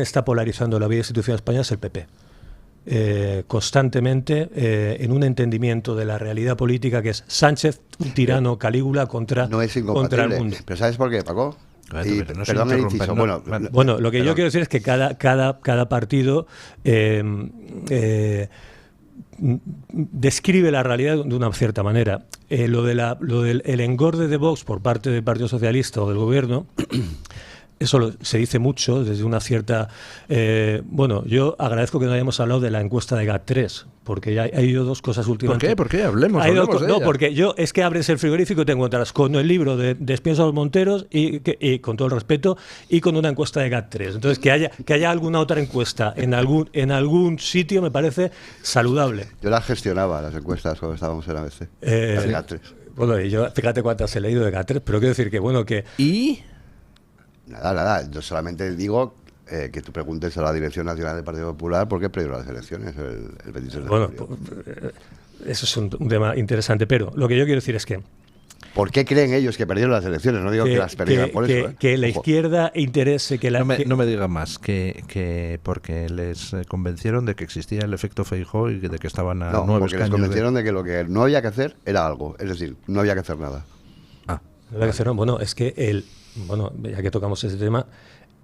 Speaker 2: está polarizando la vida institucional española es el PP. Constantemente en un entendimiento de la realidad política que es Sánchez, un tirano Calígula contra el mundo.
Speaker 3: ¿Pero sabes por qué, Paco?
Speaker 1: Y, no perdón el inciso.
Speaker 2: Bueno, lo que yo quiero decir es que cada partido describe la realidad de una cierta manera. Lo del engorde de Vox por parte del Partido Socialista o del Gobierno, eso se dice mucho desde una cierta... bueno, yo agradezco que no hayamos hablado de la encuesta de GAT3, porque ya hay dos cosas últimamente.
Speaker 1: ¿Por qué? Hablemos de
Speaker 2: no,
Speaker 1: ella.
Speaker 2: porque es que abres el frigorífico y te encuentras con el libro de Espinosa Los Monteros y con todo el respeto, y con una encuesta de GAT3. Entonces, que haya alguna otra encuesta en algún sitio me parece saludable.
Speaker 3: Yo las gestionaba, las encuestas, cuando estábamos en ABC. GAT3.
Speaker 2: Bueno, y yo, fíjate cuántas he leído de GAT3, pero quiero decir que, bueno, que...
Speaker 1: ¿Y?
Speaker 3: Nada. Yo solamente digo que tú preguntes a la Dirección Nacional del Partido Popular por qué perdió las elecciones el 26 de
Speaker 2: Bueno,
Speaker 3: julio.
Speaker 2: eso es un tema interesante, pero lo que yo quiero decir es que...
Speaker 3: ¿Por qué creen ellos que perdieron las elecciones? No digo que las perdieran por eso.
Speaker 2: Que la izquierda interese que la...
Speaker 1: No me diga más, que porque les convencieron de que existía el efecto Feijóo y de que estaban a 9 escaños.
Speaker 3: Porque les convencieron de que lo que no había que hacer era algo. Es decir, no había que hacer nada.
Speaker 2: No había que hacer nada. Bueno, es que bueno, ya que tocamos ese tema,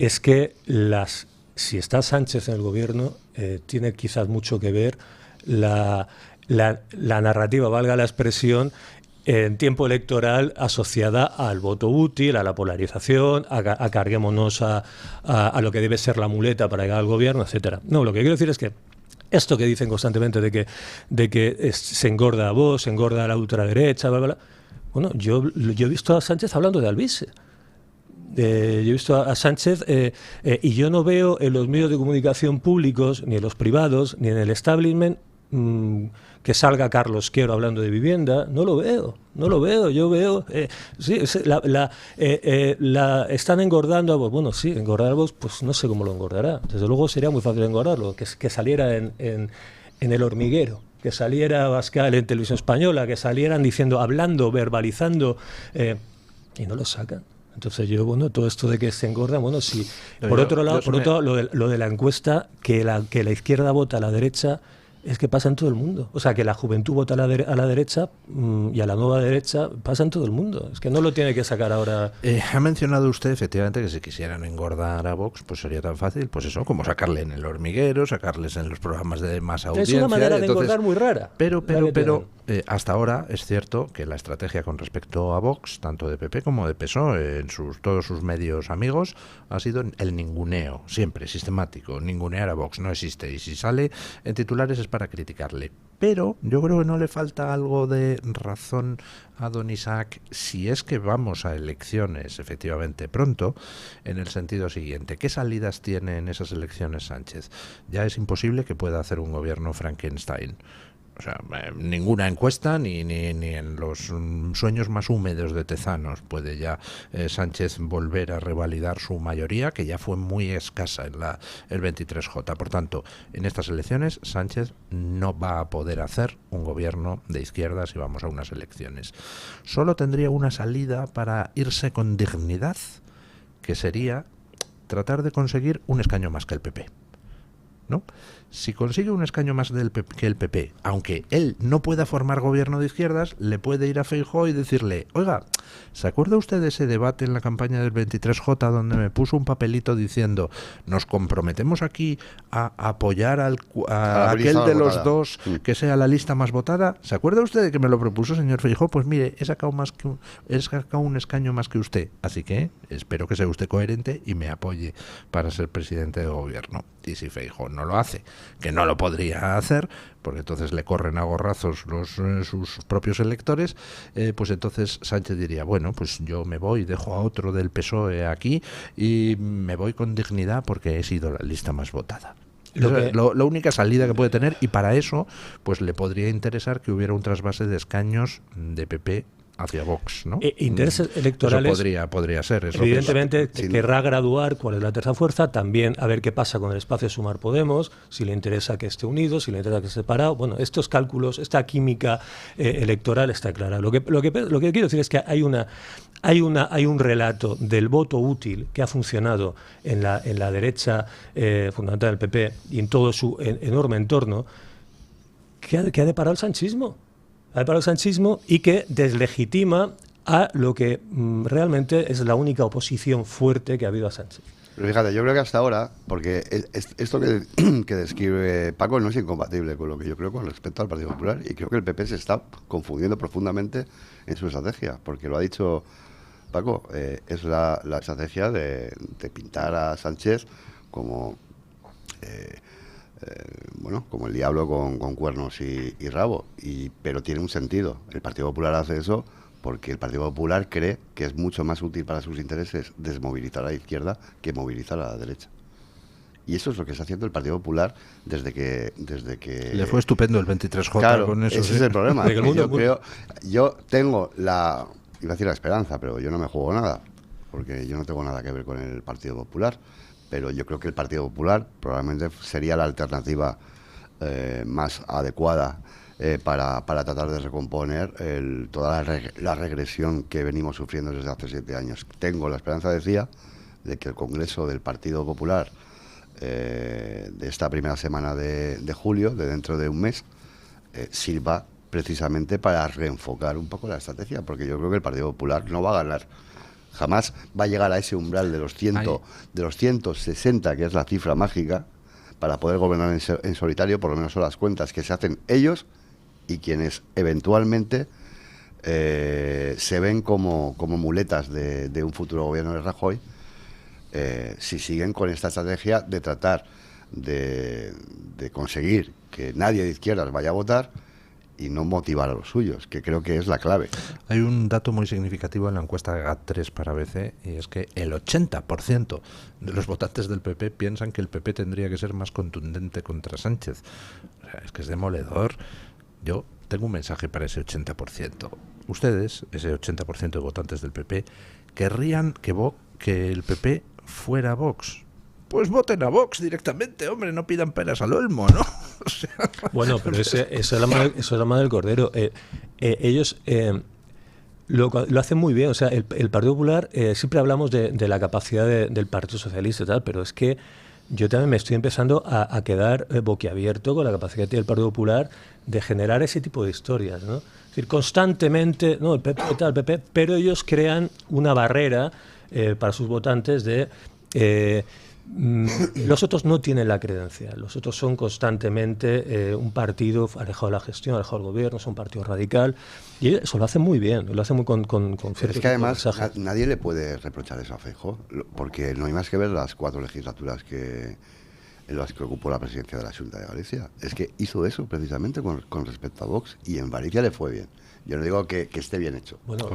Speaker 2: es que si está Sánchez en el gobierno, tiene quizás mucho que ver la narrativa, valga la expresión, en tiempo electoral asociada al voto útil, a la polarización, a carguémonos a lo que debe ser la muleta para llegar al gobierno, etcétera. No, lo que quiero decir es que esto que dicen constantemente de que se engorda a Vox, se engorda a la ultraderecha, bla, bla, bla. Bueno, yo he visto a Sánchez hablando de Alvise. Yo he visto a Sánchez y yo no veo en los medios de comunicación públicos, ni en los privados, ni en el establishment, que salga Carlos Quero hablando de vivienda. No lo veo. Yo veo... están engordando a Vox. Bueno, sí, engordar a Vox, pues no sé cómo lo engordará. Desde luego sería muy fácil engordarlo, que saliera en El Hormiguero, que saliera Abascal en Televisión Española, que salieran diciendo, hablando, verbalizando, y no lo sacan. Entonces bueno, todo esto de que se engorda, bueno, sí. Por otro lado, lo de la encuesta, que la izquierda vota a la derecha, es que pasa en todo el mundo. O sea, que la juventud vota a la derecha y a la nueva derecha pasa en todo el mundo. Es que no lo tiene que sacar ahora.
Speaker 1: Ha mencionado usted, efectivamente, que si quisieran engordar a Vox, pues sería tan fácil, pues eso, como sacarle en El Hormiguero, sacarles en los programas de más audiencia.
Speaker 2: Es una manera de engordar muy rara.
Speaker 1: Pero hasta ahora es cierto que la estrategia con respecto a Vox, tanto de PP como de PSOE, en todos sus medios amigos, ha sido el ninguneo, siempre, sistemático. Ningunear a Vox no existe, y si sale en titulares es para criticarle. Pero yo creo que no le falta algo de razón a don Isaac si es que vamos a elecciones efectivamente pronto, en el sentido siguiente: ¿qué salidas tiene en esas elecciones Sánchez? Ya es imposible que pueda hacer un gobierno Frankenstein. O sea, ninguna encuesta ni en los sueños más húmedos de Tezanos puede ya Sánchez volver a revalidar su mayoría, que ya fue muy escasa en el 23J. Por tanto, en estas elecciones Sánchez no va a poder hacer un gobierno de izquierdas si vamos a unas elecciones. Solo tendría una salida para irse con dignidad, que sería tratar de conseguir un escaño más que el PP. ¿no? Si consigue un escaño más que el PP, aunque él no pueda formar gobierno de izquierdas, le puede ir a Feijóo y decirle: oiga, ¿se acuerda usted de ese debate en la campaña del 23J donde me puso un papelito diciendo nos comprometemos aquí a apoyar a aquel de los dos que sea la lista más votada? ¿Se acuerda usted de que me lo propuso, señor Feijóo? Pues mire, he sacado un escaño más que usted, así que espero que sea usted coherente y me apoye para ser presidente de gobierno. Y si Feijóo no lo hace, que no lo podría hacer, porque entonces le corren a gorrazos sus propios electores, pues entonces Sánchez diría: bueno, pues yo me voy, dejo a otro del PSOE aquí y me voy con dignidad porque he sido la lista más votada. La única salida que puede tener, y para eso pues le podría interesar que hubiera un trasvase de escaños de PP hacia Vox, ¿no?
Speaker 2: Intereses electorales.
Speaker 1: Eso podría ser. Eso
Speaker 2: evidentemente querrá graduar cuál es la tercera fuerza, también a ver qué pasa con el espacio Sumar Podemos, si le interesa que esté unido, si le interesa que esté separado. Bueno, estos cálculos, esta química electoral está clara. Lo que quiero decir es que hay un relato del voto útil que ha funcionado en la derecha fundamental del PP y en todo su enorme entorno, que ha deparado el sanchismo. Para el sanchismo, y que deslegitima a lo que realmente es la única oposición fuerte que ha habido a Sánchez.
Speaker 3: Pero fíjate, yo creo que hasta ahora, porque esto que describe Paco no es incompatible con lo que yo creo con respecto al Partido Popular, y creo que el PP se está confundiendo profundamente en su estrategia, porque lo ha dicho Paco, es la estrategia de pintar a Sánchez como... bueno, como el diablo con cuernos y rabo, pero tiene un sentido. El Partido Popular hace eso porque el Partido Popular cree que es mucho más útil para sus intereses desmovilizar a la izquierda que movilizar a la derecha. Y eso es lo que está haciendo el Partido Popular desde que
Speaker 1: le fue estupendo el 23J.
Speaker 3: Claro,
Speaker 1: con eso.
Speaker 3: Ese es el problema. Yo tengo iba a decir la esperanza, pero yo no me juego nada, porque yo no tengo nada que ver con el Partido Popular. Pero yo creo que el Partido Popular probablemente sería la alternativa más adecuada para tratar de recomponer toda la regresión que venimos sufriendo desde hace 7 años. Tengo la esperanza, decía, de que el Congreso del Partido Popular de esta primera semana de julio, de dentro de un mes, sirva precisamente para reenfocar un poco la estrategia, porque yo creo que el Partido Popular no va a ganar. Jamás va a llegar a ese umbral de los 160, que es la cifra mágica, para poder gobernar en solitario. Por lo menos son las cuentas que se hacen ellos y quienes eventualmente se ven como muletas de un futuro gobierno de Rajoy, si siguen con esta estrategia de tratar de conseguir que nadie de izquierdas vaya a votar y no motivar a los suyos, que creo que es la clave.
Speaker 1: Hay un dato muy significativo en la encuesta de GAT3 para ABC, y es que el 80% de los votantes del PP piensan que el PP tendría que ser más contundente contra Sánchez. O sea, es que es demoledor. Yo tengo un mensaje para ese 80%. Ustedes, ese 80% de votantes del PP, querrían que el PP fuera Vox. Pues voten a Vox directamente, hombre, no pidan peras al olmo, ¿no? O sea,
Speaker 2: bueno, pero eso es la madre del cordero. Ellos lo hacen muy bien. O sea, el Partido Popular, siempre hablamos de la capacidad del Partido Socialista y tal, pero es que yo también me estoy empezando a quedar boquiabierto con la capacidad del Partido Popular de generar ese tipo de historias, ¿no? Es decir, constantemente, no, el PP tal, el PP, pero ellos crean una barrera para sus votantes de... los otros no tienen la credencial, los otros son constantemente un partido alejado de la gestión, alejado del gobierno, son un partido radical, y eso lo hacen muy bien, lo hacen muy con
Speaker 3: es que además nadie le puede reprochar eso a Feijóo, porque no hay más que ver las 4 legislaturas en las que ocupó la presidencia de la Xunta de Galicia. Es que hizo eso precisamente con respecto a Vox, y en Galicia le fue bien. Yo no digo que esté bien hecho.
Speaker 1: Bueno,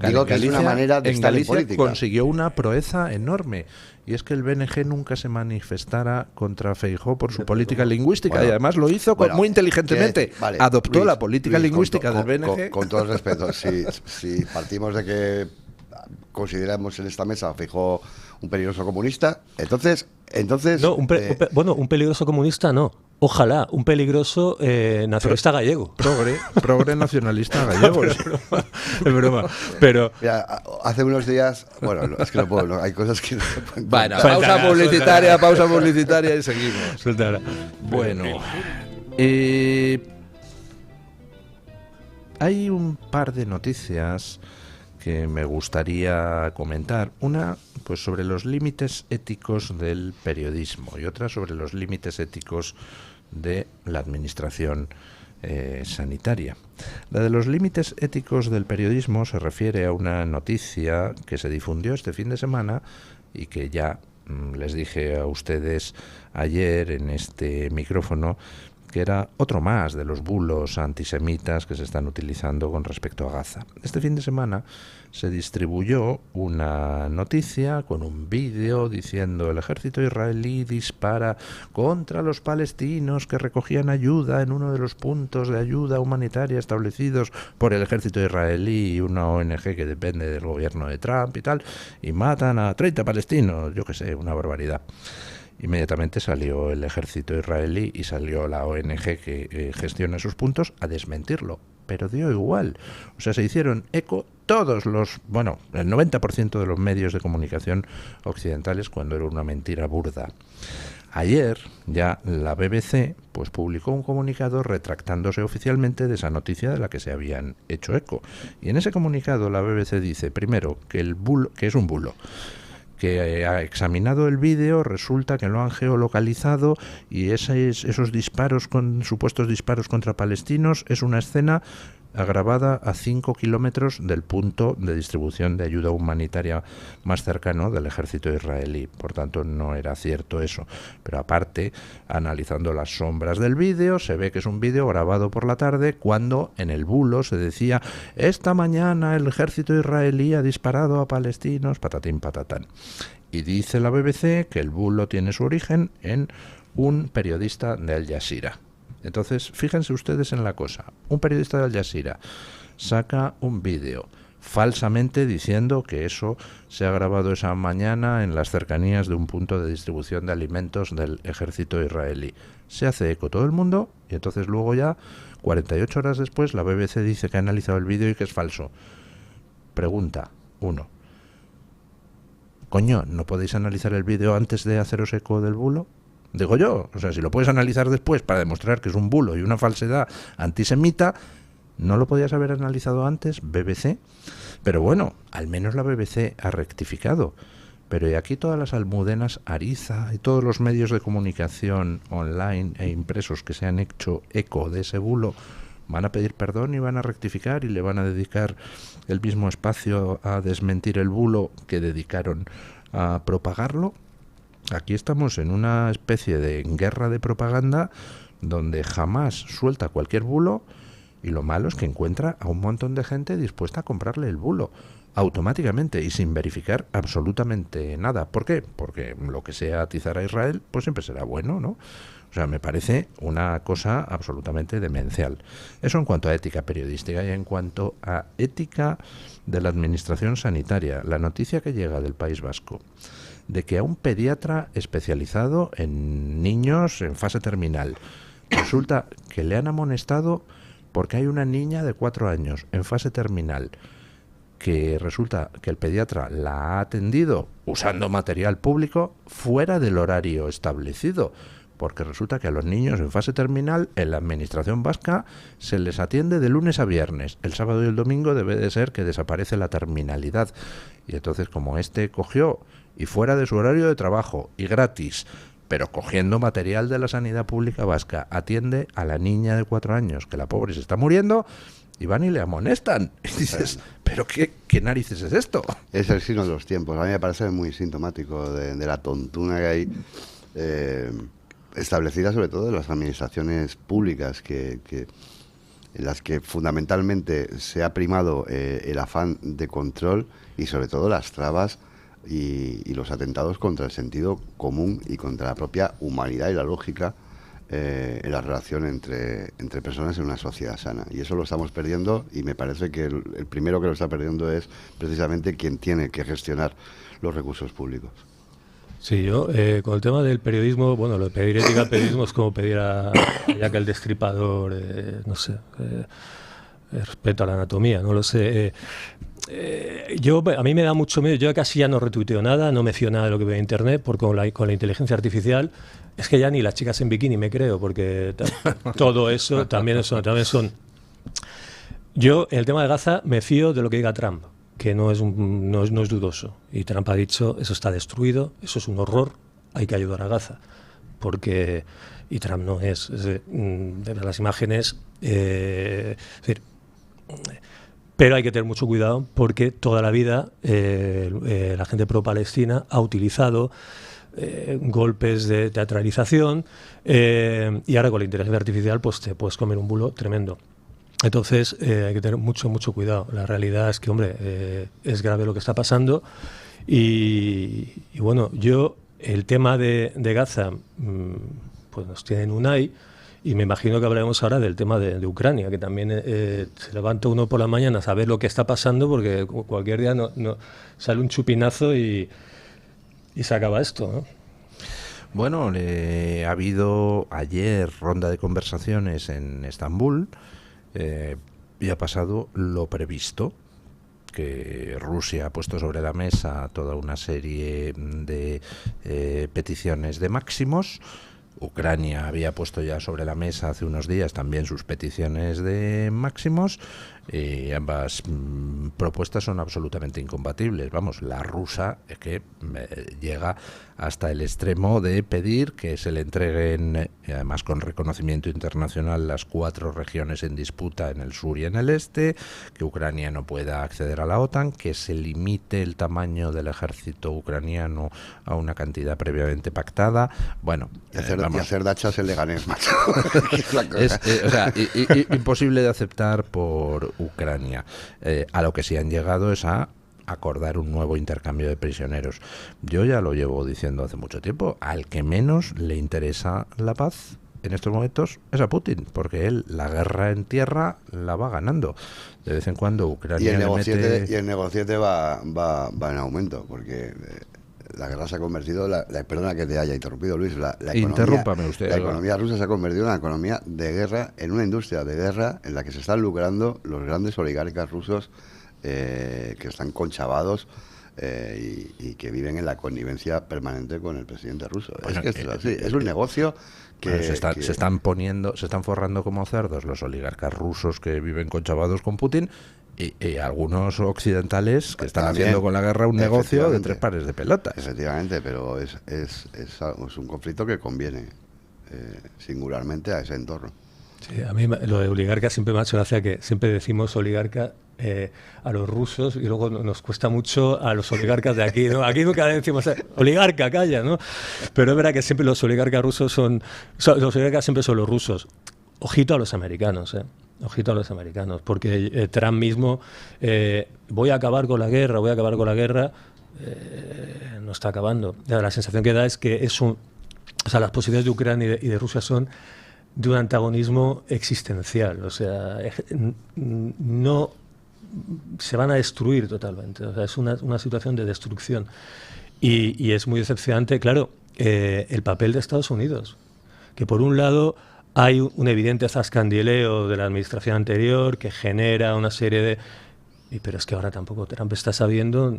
Speaker 3: digo que es una manera de estar en política.
Speaker 1: Consiguió una proeza enorme, y es que el BNG nunca se manifestara contra Feijóo por su política lingüística, y además lo hizo muy inteligentemente. Adoptó la política lingüística del BNG.
Speaker 3: Con todo el respeto, si partimos de que consideramos en esta mesa a Feijóo un peligroso comunista, entonces
Speaker 2: no, un peligroso comunista no. Ojalá, un peligroso nacionalista gallego.
Speaker 1: Progre nacionalista gallego.
Speaker 2: Es broma. Pero
Speaker 3: Mira, hace unos días, bueno, es que no puedo, hay cosas que no se pueden
Speaker 1: Bueno,
Speaker 3: contar.
Speaker 1: pausa publicitaria y seguimos.
Speaker 2: suéltala.
Speaker 1: Bueno, hay un par de noticias que me gustaría comentar. Una, pues sobre los límites éticos del periodismo, y otra sobre los límites éticos de la administración sanitaria. La de los límites éticos del periodismo se refiere a una noticia que se difundió este fin de semana y que ya les dije a ustedes ayer en este micrófono, que era otro más de los bulos antisemitas que se están utilizando con respecto a Gaza. Este fin de semana se distribuyó una noticia con un vídeo diciendo: el ejército israelí dispara contra los palestinos que recogían ayuda en uno de los puntos de ayuda humanitaria establecidos por el ejército israelí y una ONG que depende del gobierno de Trump y tal, y matan a 30 palestinos, yo qué sé, una barbaridad. Inmediatamente salió el ejército israelí y salió la ONG que gestiona esos puntos a desmentirlo, pero dio igual. O sea, se hicieron eco todos los, bueno, el 90% de los medios de comunicación occidentales cuando era una mentira burda. Ayer ya la BBC pues publicó un comunicado retractándose oficialmente de esa noticia de la que se habían hecho eco. Y en ese comunicado la BBC dice, primero, que el bulo, que es un bulo, que ha examinado el vídeo, resulta que lo han geolocalizado y esos disparos, supuestos disparos contra palestinos, es una escena grabada a 5 kilómetros del punto de distribución de ayuda humanitaria más cercano del ejército israelí. Por tanto, no era cierto eso. Pero aparte, analizando las sombras del vídeo, se ve que es un vídeo grabado por la tarde, cuando en el bulo se decía: esta mañana el ejército israelí ha disparado a palestinos, patatín patatán. Y dice la BBC que el bulo tiene su origen en un periodista de Al Jazeera. Entonces, fíjense ustedes en la cosa. Un periodista de Al Jazeera saca un vídeo falsamente diciendo que eso se ha grabado esa mañana en las cercanías de un punto de distribución de alimentos del ejército israelí. Se hace eco todo el mundo y entonces luego ya, 48 horas después, la BBC dice que ha analizado el vídeo y que es falso. Pregunta 1. Coño, ¿no podéis analizar el vídeo antes de haceros eco del bulo? Digo yo, o sea, si lo puedes analizar después para demostrar que es un bulo y una falsedad antisemita, ¿no lo podías haber analizado antes, BBC? Pero bueno, al menos la BBC ha rectificado. Pero y aquí todas las almudenas Ariza y todos los medios de comunicación online e impresos que se han hecho eco de ese bulo van a pedir perdón y van a rectificar y le van a dedicar el mismo espacio a desmentir el bulo que dedicaron a propagarlo. Aquí estamos en una especie de guerra de propaganda donde jamás suelta cualquier bulo, y lo malo es que encuentra a un montón de gente dispuesta a comprarle el bulo automáticamente y sin verificar absolutamente nada. ¿Por qué? Porque lo que sea atizar a Israel pues siempre será bueno, ¿no? O sea, me parece una cosa absolutamente demencial. Eso en cuanto a ética periodística. Y en cuanto a ética de la administración sanitaria, la noticia que llega del País Vasco de que a un pediatra especializado en niños en fase terminal resulta que le han amonestado porque hay una niña de 4 años en fase terminal que resulta que el pediatra la ha atendido usando material público fuera del horario establecido, porque resulta que a los niños en fase terminal en la administración vasca se les atiende de lunes a viernes. El sábado y el domingo debe de ser que desaparece la terminalidad. Y entonces, como este cogió y fuera de su horario de trabajo y gratis, pero cogiendo material de la sanidad pública vasca, atiende a la niña de 4 años, que la pobre se está muriendo, y van y le amonestan. Y dices, ¿pero qué narices es esto?
Speaker 3: Es el signo de los tiempos. A mí me parece muy sintomático de la tontuna que hay establecida, sobre todo en las administraciones públicas, en las que fundamentalmente se ha primado el afán de control y sobre todo las trabas y los atentados contra el sentido común y contra la propia humanidad y la lógica en la relación entre personas en una sociedad sana. Y eso lo estamos perdiendo, y me parece que el primero que lo está perdiendo es precisamente quien tiene que gestionar los recursos públicos.
Speaker 2: Sí, yo con el tema del periodismo, bueno, lo de pedir ética al periodismo es como pedir a Jack el Destripador, no sé, respeto a la anatomía, no lo sé. A mí me da mucho miedo, yo casi ya no retuiteo nada, no me fío nada de lo que veo en internet, porque con la inteligencia artificial es que ya ni las chicas en bikini me creo, porque todo eso también son... Yo, en el tema de Gaza, me fío de lo que diga Trump, que no es dudoso. Y Trump ha dicho, eso está destruido, eso es un horror, hay que ayudar a Gaza. Porque... Y Trump no es... de las imágenes... es decir, pero hay que tener mucho cuidado porque toda la vida la gente pro-Palestina ha utilizado golpes de teatralización y ahora con la inteligencia artificial pues te puedes comer un bulo tremendo. Entonces hay que tener mucho cuidado. La realidad es que, hombre, es grave lo que está pasando y bueno, el tema de Gaza pues nos tiene en Unai. Y me imagino que hablaremos ahora del tema de Ucrania, que también se levanta uno por la mañana a saber lo que está pasando, porque cualquier día sale un chupinazo y se acaba esto, ¿no?
Speaker 1: Bueno, ha habido ayer ronda de conversaciones en Estambul y ha pasado lo previsto, que Rusia ha puesto sobre la mesa toda una serie de peticiones de máximos. Ucrania había puesto ya sobre la mesa hace unos días también sus peticiones de máximos y ambas propuestas son absolutamente incompatibles. Vamos, la rusa es que llega hasta el extremo de pedir que se le entreguen, además con reconocimiento internacional, las 4 regiones en disputa en el sur y en el este, que Ucrania no pueda acceder a la OTAN, que se limite el tamaño del ejército ucraniano a una cantidad previamente pactada. Bueno,
Speaker 3: y hacer dachas en Leganés, macho.
Speaker 1: Imposible de aceptar por Ucrania. A lo que sí han llegado es a acordar un nuevo intercambio de prisioneros. Yo ya lo llevo diciendo hace mucho tiempo, al que menos le interesa la paz en estos momentos es a Putin, porque él la guerra en tierra la va ganando. De vez en cuando Ucrania
Speaker 3: y el negociete va en aumento, porque la guerra se ha convertido, perdona que te haya interrumpido, Luis,
Speaker 1: interrúmpame usted.
Speaker 3: La economía rusa se ha convertido en una economía de guerra, en una industria de guerra en la que se están lucrando los grandes oligarcas rusos que están conchavados y que viven en la connivencia permanente con el presidente ruso. Bueno, es que es así, es un negocio que
Speaker 1: se están forrando como cerdos los oligarcas rusos que viven conchavados con Putin y algunos occidentales que están haciendo con la guerra un negocio de 3 pares de pelotas.
Speaker 3: Efectivamente, pero es un conflicto que conviene singularmente a ese entorno.
Speaker 2: Sí, a mí lo de oligarca siempre me ha hecho gracia, que siempre decimos oligarca a los rusos y luego nos cuesta mucho a los oligarcas de aquí, ¿no? Aquí nunca decimos oligarca, calla, ¿no? Pero es verdad que siempre los oligarcas rusos los oligarcas siempre son los rusos. Ojito a los americanos, Ojito a los americanos, porque Trump mismo, voy a acabar con la guerra, no está acabando. La sensación que da es que las posibilidades de Ucrania y de Rusia son de un antagonismo existencial, o sea, no se van a destruir totalmente, o sea, es una situación de destrucción y es muy decepcionante, claro, el papel de Estados Unidos, que por un lado hay un evidente zascandileo de la administración anterior que genera una serie de... Pero es que ahora tampoco Trump está sabiendo,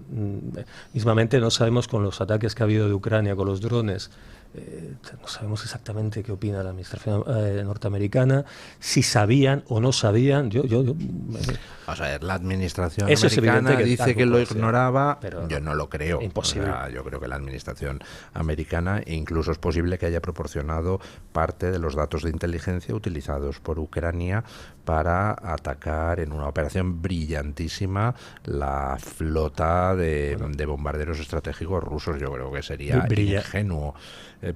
Speaker 2: mismamente no sabemos con los ataques que ha habido de Ucrania, con los drones, no sabemos exactamente qué opina la administración norteamericana, si sabían o no sabían.
Speaker 1: Vamos a ver, la administración americana dice que lo ignoraba, pero yo no lo creo.
Speaker 2: Imposible.
Speaker 1: O sea, yo creo que la administración americana, incluso es posible que haya proporcionado parte de los datos de inteligencia utilizados por Ucrania para atacar en una operación brillantísima la flota de bombarderos estratégicos rusos. Yo creo que sería ingenuo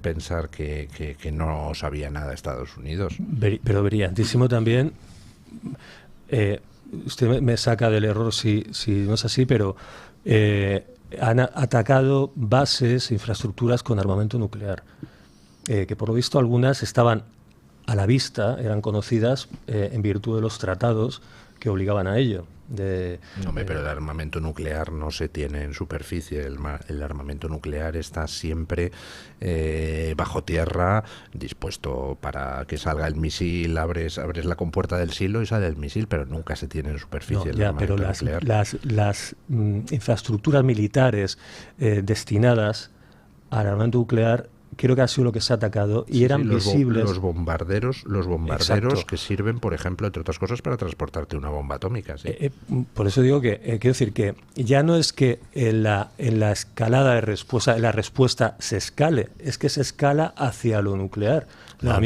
Speaker 1: pensar que no sabía nada Estados Unidos.
Speaker 2: Pero brillantísimo también. Usted me saca del error si no es así, pero han atacado bases, infraestructuras con armamento nuclear, que por lo visto algunas estaban a la vista, eran conocidas en virtud de los tratados que obligaban a ello.
Speaker 1: Pero el armamento nuclear no se tiene en superficie. El armamento nuclear está siempre bajo tierra, dispuesto para que salga el misil. Abres la compuerta del silo y sale el misil, pero nunca se tiene en superficie.
Speaker 2: Pero las infraestructuras militares destinadas al armamento nuclear, creo que ha sido lo que se ha atacado y eran visibles.
Speaker 1: Los bombarderos que sirven, por ejemplo, entre otras cosas, para transportarte una bomba atómica. ¿Sí?
Speaker 2: Por eso digo que quiero decir que ya no es que en la escalada de respuesta, la respuesta se escale, es que se escala hacia lo nuclear.
Speaker 1: No.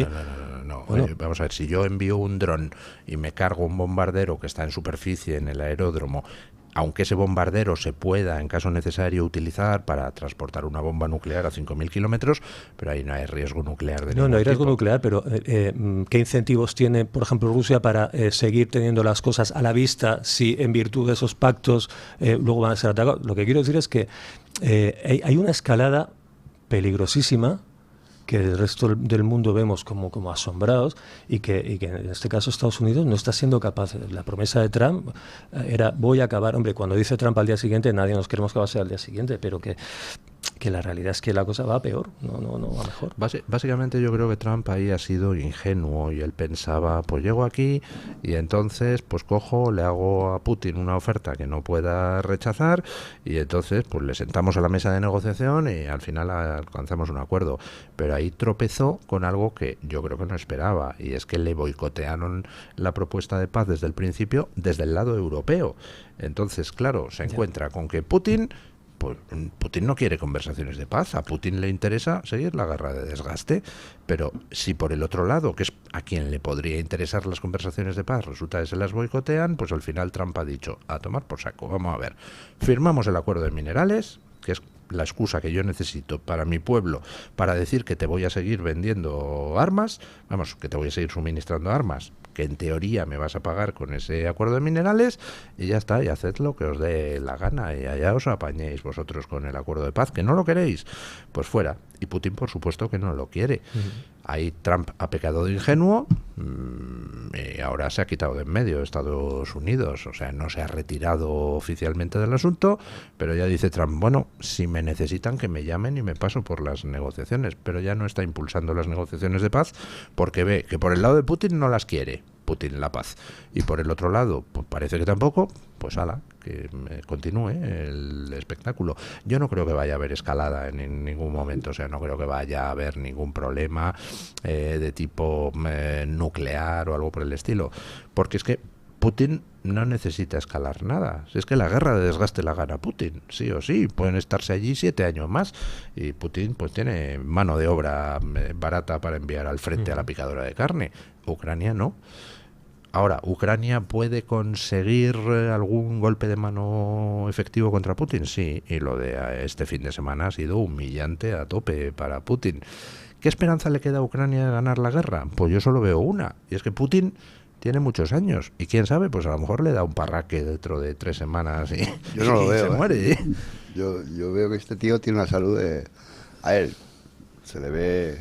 Speaker 1: Bueno. Vamos a ver, si yo envío un dron y me cargo un bombardero que está en superficie en el aeródromo, aunque ese bombardero se pueda, en caso necesario, utilizar para transportar una bomba nuclear a 5.000 kilómetros, pero ahí no hay riesgo nuclear de ningún tipo.
Speaker 2: No hay riesgo nuclear, pero ¿qué incentivos tiene, por ejemplo, Rusia para seguir teniendo las cosas a la vista si, en virtud de esos pactos, luego van a ser atacados? Lo que quiero decir es que hay una escalada peligrosísima que el resto del mundo vemos como asombrados y que en este caso Estados Unidos no está siendo capaz. La promesa de Trump era voy a acabar, hombre, cuando dice Trump al día siguiente nadie nos queremos que va a ser al día siguiente, pero que la realidad es que la cosa va a peor, no va mejor.
Speaker 1: Básicamente yo creo que Trump ahí ha sido ingenuo y él pensaba, pues llego aquí y entonces pues cojo, le hago a Putin una oferta que no pueda rechazar y entonces pues le sentamos a la mesa de negociación y al final alcanzamos un acuerdo. Pero ahí tropezó con algo que yo creo que no esperaba, y es que le boicotearon la propuesta de paz desde el principio, desde el lado europeo. Entonces, claro, se encuentra con que Putin no quiere conversaciones de paz, a Putin le interesa seguir la guerra de desgaste, pero si por el otro lado, que es a quien le podría interesar las conversaciones de paz, resulta que se las boicotean, pues al final Trump ha dicho, a tomar por saco, vamos a ver, firmamos el acuerdo de minerales, que es la excusa que yo necesito para mi pueblo para decir que te voy a seguir vendiendo armas, vamos, que te voy a seguir suministrando armas, que en teoría me vas a pagar con ese acuerdo de minerales, y ya está, y haced lo que os dé la gana y allá os apañéis vosotros con el acuerdo de paz, que no lo queréis, pues fuera. Y Putin por supuesto que no lo quiere. Ahí Trump ha pecado de ingenuo y ahora se ha quitado de en medio Estados Unidos, o sea, no se ha retirado oficialmente del asunto, pero ya dice Trump, bueno, si me necesitan que me llamen y me paso por las negociaciones, pero ya no está impulsando las negociaciones de paz porque ve que por el lado de Putin no las quiere Putin la paz, y por el otro lado pues parece que tampoco, pues ala, que continúe el espectáculo. Yo no creo que vaya a haber escalada en ningún momento, o sea, no creo que vaya a haber ningún problema de tipo nuclear o algo por el estilo, porque es que Putin no necesita escalar nada. Si es que la guerra de desgaste la gana Putin, sí o sí. Pueden estarse allí 7 años más y Putin pues tiene mano de obra barata para enviar al frente a la picadora de carne. Ucrania no. Ahora, ¿Ucrania puede conseguir algún golpe de mano efectivo contra Putin? Sí, y lo de este fin de semana ha sido humillante a tope para Putin. ¿Qué esperanza le queda a Ucrania de ganar la guerra? Pues yo solo veo una, y es que Putin tiene muchos años, y quién sabe, pues a lo mejor le da un parraque dentro de 3 semanas y,
Speaker 3: yo no lo veo,
Speaker 1: se muere.
Speaker 3: Yo veo que este tío tiene una salud a él se le ve,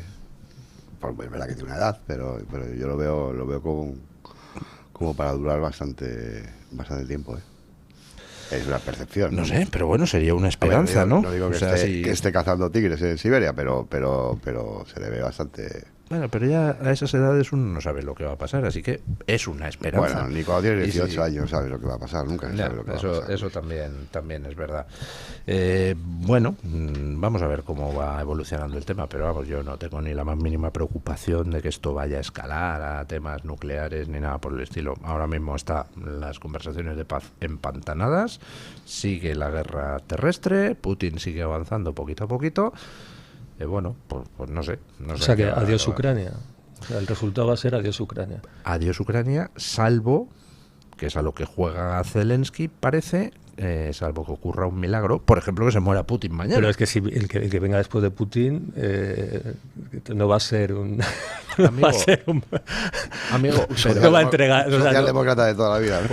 Speaker 3: pues es verdad que tiene una edad, pero yo lo veo como para durar bastante tiempo, Es una percepción.
Speaker 1: No sé, pero bueno, sería una esperanza, ¿no?
Speaker 3: No digo que, que esté cazando tigres en Siberia, pero se le ve bastante.
Speaker 1: Bueno, pero ya a esas edades uno no sabe lo que va a pasar, así que es una esperanza.
Speaker 3: Bueno, ni cuando tienes 18 años sabes lo que va a pasar, nunca se sabe lo que va a pasar.
Speaker 1: Eso también es verdad. Bueno, vamos a ver cómo va evolucionando el tema, pero vamos, yo no tengo ni la más mínima preocupación de que esto vaya a escalar a temas nucleares ni nada por el estilo. Ahora mismo están las conversaciones de paz empantanadas, sigue la guerra terrestre, Putin sigue avanzando poquito a poquito. Bueno, pues no sé.
Speaker 2: O sea que adiós Ucrania. O sea, el resultado va a ser adiós Ucrania.
Speaker 1: Adiós Ucrania, salvo, que es a lo que juega Zelensky, parece, salvo que ocurra un milagro, por ejemplo, que se muera Putin mañana.
Speaker 2: Pero es que si el que venga después de Putin no va a ser un...
Speaker 1: amigo,
Speaker 2: pero no va a entregar...
Speaker 3: Socialdemócrata de toda la vida, ¿no?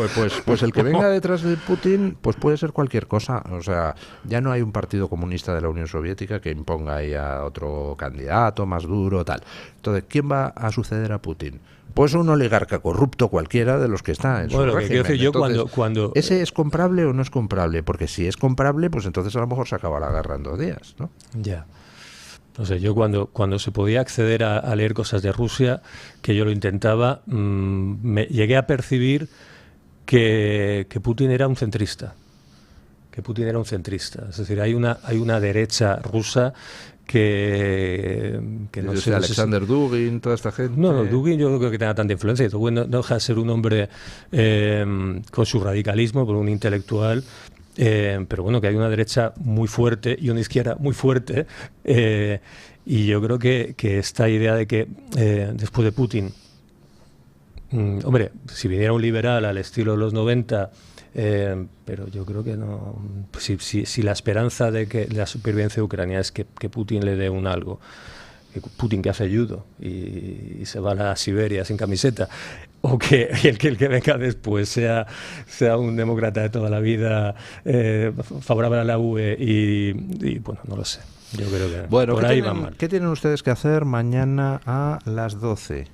Speaker 1: Pues el que venga detrás de Putin pues puede ser cualquier cosa. O sea, ya no hay un partido comunista de la Unión Soviética que imponga ahí a otro candidato más duro, tal. Entonces, ¿quién va a suceder a Putin? pues un oligarca corrupto cualquiera de los que está en su
Speaker 2: Bueno,
Speaker 1: régimen.
Speaker 2: quiero decir yo
Speaker 1: Entonces,
Speaker 2: cuando
Speaker 1: ¿ese es comprable o no es comprable? Porque si es comprable, pues entonces a lo mejor se acaba la guerra en 2 días, ¿no?
Speaker 2: ya. No sé, yo cuando se podía acceder a leer cosas de Rusia, que yo lo intentaba, me llegué a percibir que Putin era un centrista. Que Putin era un centrista. Es decir, hay una derecha rusa que no sé...
Speaker 1: Alexander Dugin, toda esta gente...
Speaker 2: No, Dugin yo no creo que tenga tanta influencia. Dugin no deja de ser un hombre con su radicalismo, por un intelectual... pero bueno, que hay una derecha muy fuerte y una izquierda muy fuerte, y yo creo que esta idea de que después de Putin, hombre, si viniera un liberal al estilo de los 90, pero yo creo que no. Si la esperanza de que la supervivencia de Ucrania es que Putin le dé un algo, Putin que hace judo y se va a la Siberia sin camiseta, o que el que venga después sea un demócrata de toda la vida, favorable a la UE y bueno, no lo sé. Yo creo que
Speaker 1: bueno,
Speaker 2: por ahí van mal.
Speaker 1: ¿Qué tienen ustedes que hacer mañana a las 12?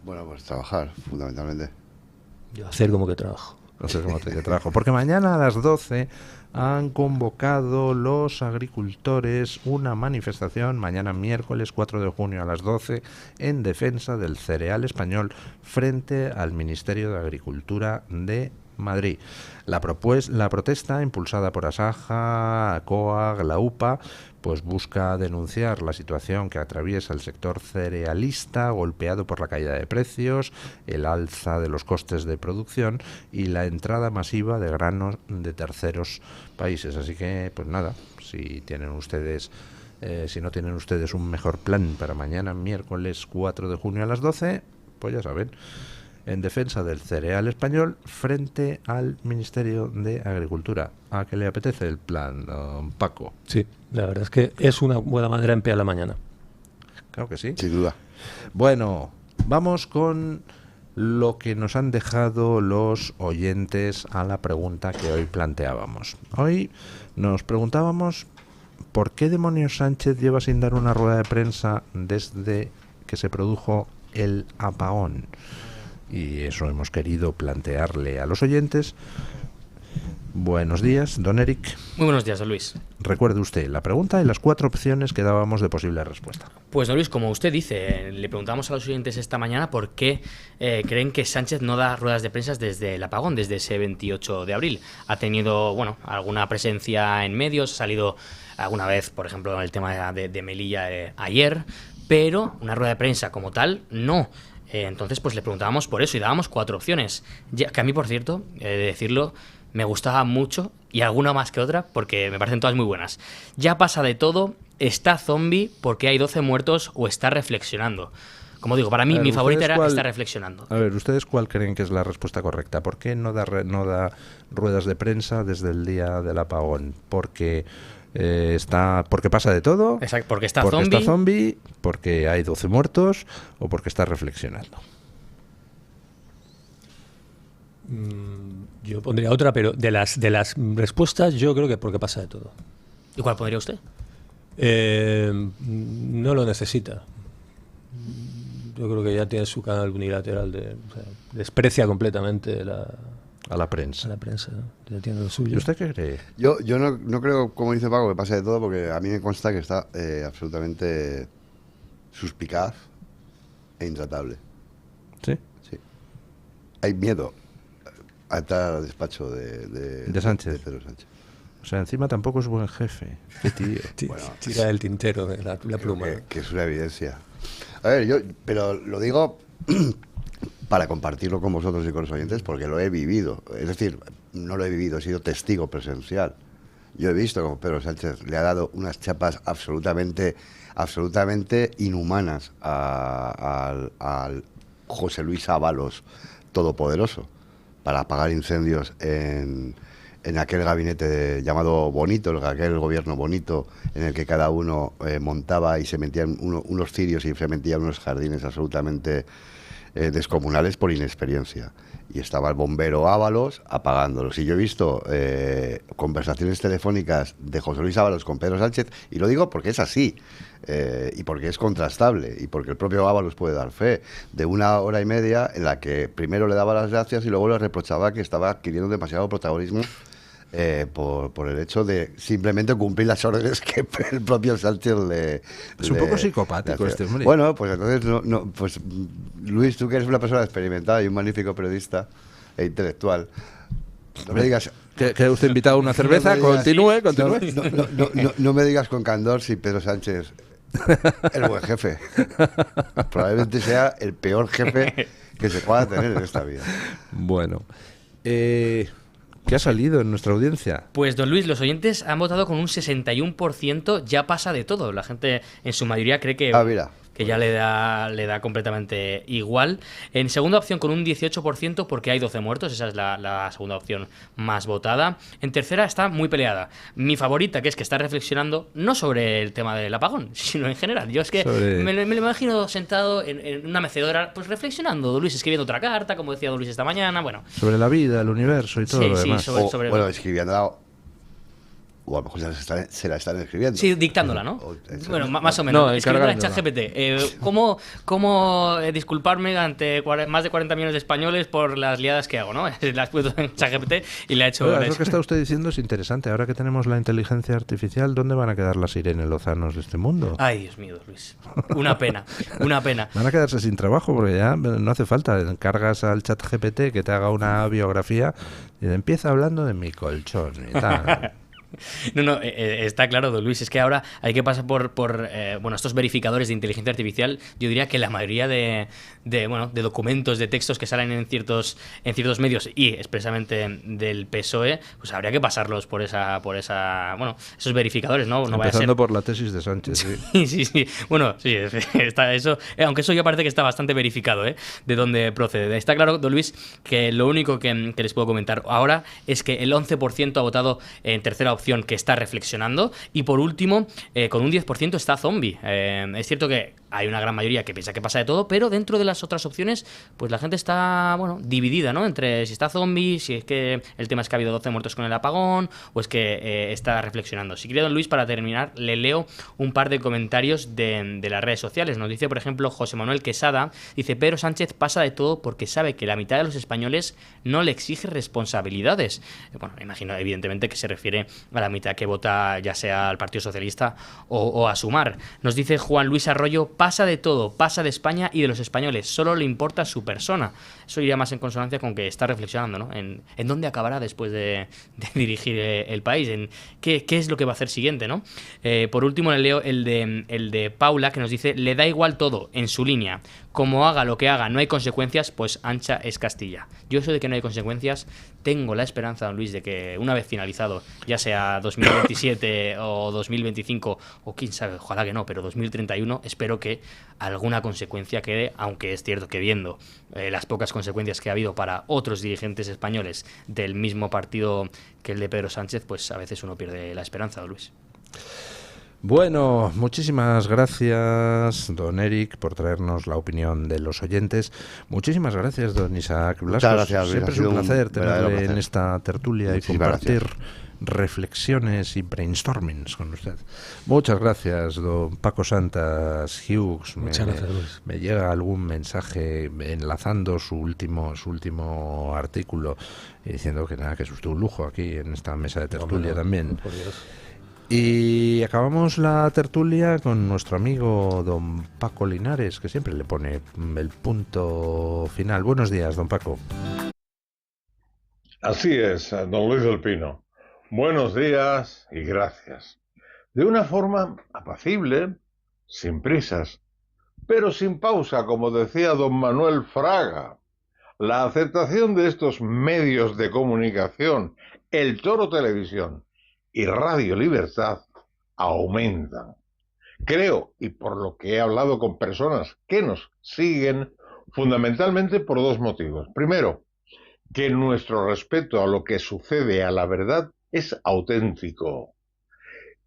Speaker 3: Bueno, pues trabajar, fundamentalmente.
Speaker 2: Yo hacer como que trabajo.
Speaker 1: No sé cómo te trabajo. Porque mañana a las 12 han convocado los agricultores una manifestación, mañana miércoles 4 de junio a las 12, en defensa del cereal español frente al Ministerio de Agricultura de Madrid. La protesta, impulsada por Asaja, COAG, la UPA, pues busca denunciar la situación que atraviesa el sector cerealista, golpeado por la caída de precios, el alza de los costes de producción y la entrada masiva de granos de terceros países. Así que, pues nada, si no tienen ustedes un mejor plan para mañana, miércoles 4 de junio a las 12, pues ya saben, en defensa del cereal español frente al Ministerio de Agricultura. ¿A qué le apetece el plan, don Paco?
Speaker 2: Sí, la verdad es que es una buena manera de emplear la mañana.
Speaker 1: Claro que sí.
Speaker 3: Sin duda.
Speaker 1: Bueno, vamos con lo que nos han dejado los oyentes a la pregunta que hoy planteábamos. Hoy nos preguntábamos ¿por qué demonios Sánchez lleva sin dar una rueda de prensa desde que se produjo el apagón? Y eso hemos querido plantearle a los oyentes. Buenos días, don Eric.
Speaker 5: Muy buenos días, don Luis.
Speaker 1: Recuerde usted la pregunta y las 4 opciones que dábamos de posible respuesta.
Speaker 5: Pues, don Luis, como usted dice, le preguntamos a los oyentes esta mañana por qué creen que Sánchez no da ruedas de prensa desde el apagón, desde ese 28 de abril. Ha tenido, bueno, alguna presencia en medios, ha salido alguna vez, por ejemplo, en el tema de Melilla ayer, pero una rueda de prensa como tal, no. Entonces, pues le preguntábamos por eso y dábamos 4 opciones. Ya, que a mí, por cierto, he de decirlo, me gustaba mucho, y alguna más que otra, porque me parecen todas muy buenas. Ya pasa de todo, está zombie porque hay 12 muertos o está reflexionando. Como digo, para mí mi favorita era está reflexionando.
Speaker 1: A ver, ¿ustedes cuál creen que es la respuesta correcta? ¿Por qué no da ruedas de prensa desde el día del apagón? Porque porque pasa de todo.
Speaker 5: Exacto, porque está
Speaker 1: zombie, porque hay 12 muertos o porque está reflexionando.
Speaker 2: Yo pondría otra, pero de las respuestas yo creo que porque pasa de todo.
Speaker 5: ¿Y cuál pondría usted?
Speaker 2: No lo necesita. Yo creo que ya tiene su canal unilateral desprecia completamente
Speaker 1: a la prensa.
Speaker 2: ¿No? Ya tiene lo suyo.
Speaker 1: ¿Y usted qué cree?
Speaker 3: Yo no creo, como dice Paco, que pase de todo, porque a mí me consta que está absolutamente suspicaz e intratable.
Speaker 1: ¿Sí?
Speaker 3: Sí. Hay miedo a entrar al despacho de
Speaker 1: Sánchez.
Speaker 3: De Pedro Sánchez.
Speaker 1: O sea, encima tampoco es buen jefe. Qué tío.
Speaker 2: Bueno, tira el tintero de la pluma.
Speaker 3: Que es una evidencia. A ver, pero lo digo para compartirlo con vosotros y con los oyentes, porque lo he vivido. Es decir, no lo he vivido, he sido testigo presencial. Yo he visto cómo Pedro Sánchez le ha dado unas chapas absolutamente inhumanas al José Luis Ábalos todopoderoso para apagar incendios en aquel gabinete llamado Bonito, aquel gobierno bonito en el que cada uno montaba y se metían unos cirios y se metían unos jardines absolutamente descomunales por inexperiencia. Y estaba el bombero Ábalos apagándolos. Y yo he visto conversaciones telefónicas de José Luis Ábalos con Pedro Sánchez, y lo digo porque es así, y porque es contrastable, y porque el propio Ábalos puede dar fe, de 1 hora y media en la que primero le daba las gracias y luego le reprochaba que estaba adquiriendo demasiado protagonismo por el hecho de simplemente cumplir las órdenes que el propio Sánchez le...
Speaker 1: Es un poco psicopático este hombre.
Speaker 3: Bueno, pues entonces, pues Luis, tú que eres una persona experimentada y un magnífico periodista e intelectual, no me digas...
Speaker 1: Que usted ha invitado a una cerveza,
Speaker 3: no me digas,
Speaker 1: continúe.
Speaker 3: No me digas con candor si Pedro Sánchez es buen jefe. Probablemente sea el peor jefe que se pueda tener en esta vida.
Speaker 1: Bueno, ¿qué ha salido en nuestra audiencia?
Speaker 5: Pues, don Luis, los oyentes han votado con un 61%, ya pasa de todo. La gente en su mayoría cree que...
Speaker 3: Mira.
Speaker 5: Que ya le da completamente igual. En segunda opción con un 18% porque hay 12 muertos, esa es la segunda opción más votada. En tercera está muy peleada. Mi favorita, que es que está reflexionando no sobre el tema del apagón, sino en general. Yo es que me lo imagino sentado en una mecedora, pues reflexionando, don Luis, escribiendo otra carta, como decía don Luis esta mañana, bueno.
Speaker 1: Sobre la vida, el universo y todo lo demás.
Speaker 5: Sobre
Speaker 3: bueno, escribiendo... O a lo mejor se la están escribiendo.
Speaker 5: Sí, dictándola, ¿no? Bueno, más o menos.
Speaker 1: No,
Speaker 5: escribiendo en ChatGPT. ¿Cómo disculparme ante más de 40 millones de españoles por las liadas que hago, ¿no? La has puesto en ChatGPT y la he hecho...
Speaker 1: Eso que está usted diciendo es interesante. Ahora que tenemos la inteligencia artificial, ¿dónde van a quedar las Irene Lozanos de este mundo?
Speaker 5: Ay, Dios mío, Luis. Una pena, una pena.
Speaker 1: Van a quedarse sin trabajo porque ya no hace falta. Encargas al ChatGPT que te haga una biografía y empieza hablando de mi colchón y tal.
Speaker 5: No, está claro, don Luis, es que ahora hay que pasar por estos verificadores de inteligencia artificial. Yo diría que la mayoría de documentos, de textos que salen en ciertos medios y expresamente del PSOE, pues habría que pasarlos por esos verificadores, ¿no?
Speaker 1: Empezando
Speaker 5: vaya a ser...
Speaker 1: por la tesis de Sánchez,
Speaker 5: Sí. Bueno, sí, está eso, aunque eso ya parece que está bastante verificado, de dónde procede. Está claro, don Luis, que lo único que les puedo comentar ahora es que el 11% ha votado en tercera opción, que está reflexionando, y por último, con un 10% está zombie. Es cierto que hay una gran mayoría que piensa que pasa de todo, pero dentro de las otras opciones, pues la gente está, dividida, ¿no? Entre si está zombie, si es que el tema es que ha habido 12 muertos con el apagón, o es que está reflexionando. Si quiere, don Luis, para terminar, le leo un par de comentarios de las redes sociales. Nos dice, por ejemplo, José Manuel Quesada, dice: Pedro Sánchez pasa de todo porque sabe que la mitad de los españoles no le exige responsabilidades. Bueno, me imagino, evidentemente, que se refiere a la mitad que vota ya sea al Partido Socialista o a Sumar. Nos dice Juan Luis Arroyo: pasa de todo, pasa de España y de los españoles, solo le importa su persona. Eso iría más en consonancia con que está reflexionando, ¿no? En dónde acabará después de dirigir el país, en qué es lo que va a hacer siguiente, ¿no? Por último, le leo el de Paula, que nos dice: le da igual todo, en su línea. Como haga lo que haga, no hay consecuencias, pues ancha es Castilla. Yo eso de que no hay consecuencias, tengo la esperanza, don Luis, de que una vez finalizado, ya sea 2027 o 2025, o quién sabe, ojalá que no, pero 2031, espero que alguna consecuencia quede, aunque es cierto que viendo las pocas consecuencias que ha habido para otros dirigentes españoles del mismo partido que el de Pedro Sánchez, pues a veces uno pierde la esperanza, don Luis.
Speaker 1: Bueno, muchísimas gracias, don Eric, por traernos la opinión de los oyentes. Muchísimas gracias, don Isaac Blascos.
Speaker 3: Muchas gracias,
Speaker 1: siempre es un placer tenerle en esta tertulia y compartir reflexiones y brainstormings con usted. Muchas gracias, don Paco Santas Hughes.
Speaker 2: Muchas gracias, Luis.
Speaker 1: Me llega algún mensaje enlazando su último artículo y diciendo que nada, que es usted un lujo aquí en esta mesa de tertulia también.
Speaker 2: Por Dios.
Speaker 1: Y acabamos la tertulia con nuestro amigo don Paco Linares, que siempre le pone el punto final. Buenos días, don Paco.
Speaker 6: Así es, don Luis del Pino. Buenos días y gracias. De una forma apacible, sin prisas, pero sin pausa, como decía don Manuel Fraga. La aceptación de estos medios de comunicación, el Toro Televisión y Radio Libertad, aumentan. Creo, y por lo que he hablado con personas que nos siguen, fundamentalmente por dos motivos. Primero, que nuestro respeto a lo que sucede, a la verdad, es auténtico.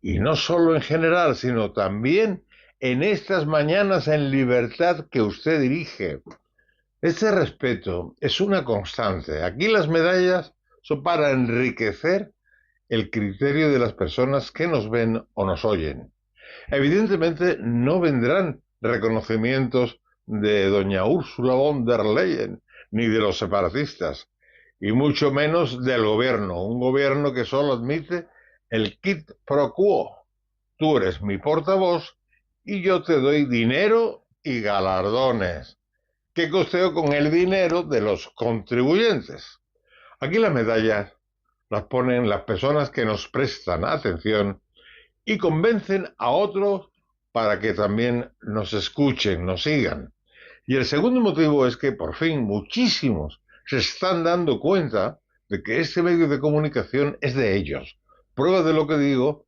Speaker 6: Y no solo en general, sino también en estas mañanas en libertad que usted dirige. Este respeto es una constante. Aquí las medallas son para enriquecer el criterio de las personas que nos ven o nos oyen. Evidentemente no vendrán reconocimientos de doña Úrsula von der Leyen ni de los separatistas, y mucho menos del gobierno, un gobierno que solo admite el quid pro quo. Tú eres mi portavoz y yo te doy dinero y galardones, que costeo con el dinero de los contribuyentes. Aquí las medallas las ponen las personas que nos prestan atención y convencen a otros para que también nos escuchen, nos sigan. Y el segundo motivo es que por fin muchísimos se están dando cuenta de que este medio de comunicación es de ellos. Prueba de lo que digo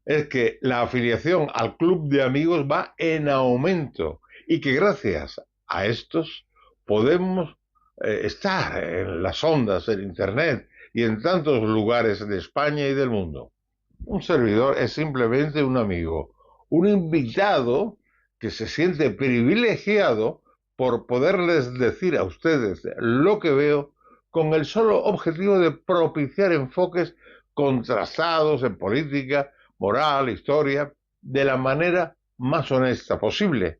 Speaker 6: es que la afiliación al club de amigos va en aumento y que gracias a estos podemos estar en las ondas, en Internet y en tantos lugares de España y del mundo. Un servidor es simplemente un amigo, un invitado que se siente privilegiado por poderles decir a ustedes lo que veo con el solo objetivo de propiciar enfoques contrastados en política, moral, historia, de la manera más honesta posible.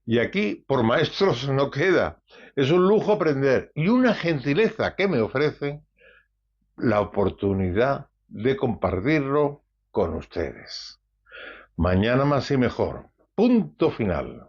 Speaker 6: Y aquí, por maestros no queda. Es un lujo aprender y una gentileza que me ofrecen la oportunidad de compartirlo con ustedes. Mañana más y mejor. Punto final.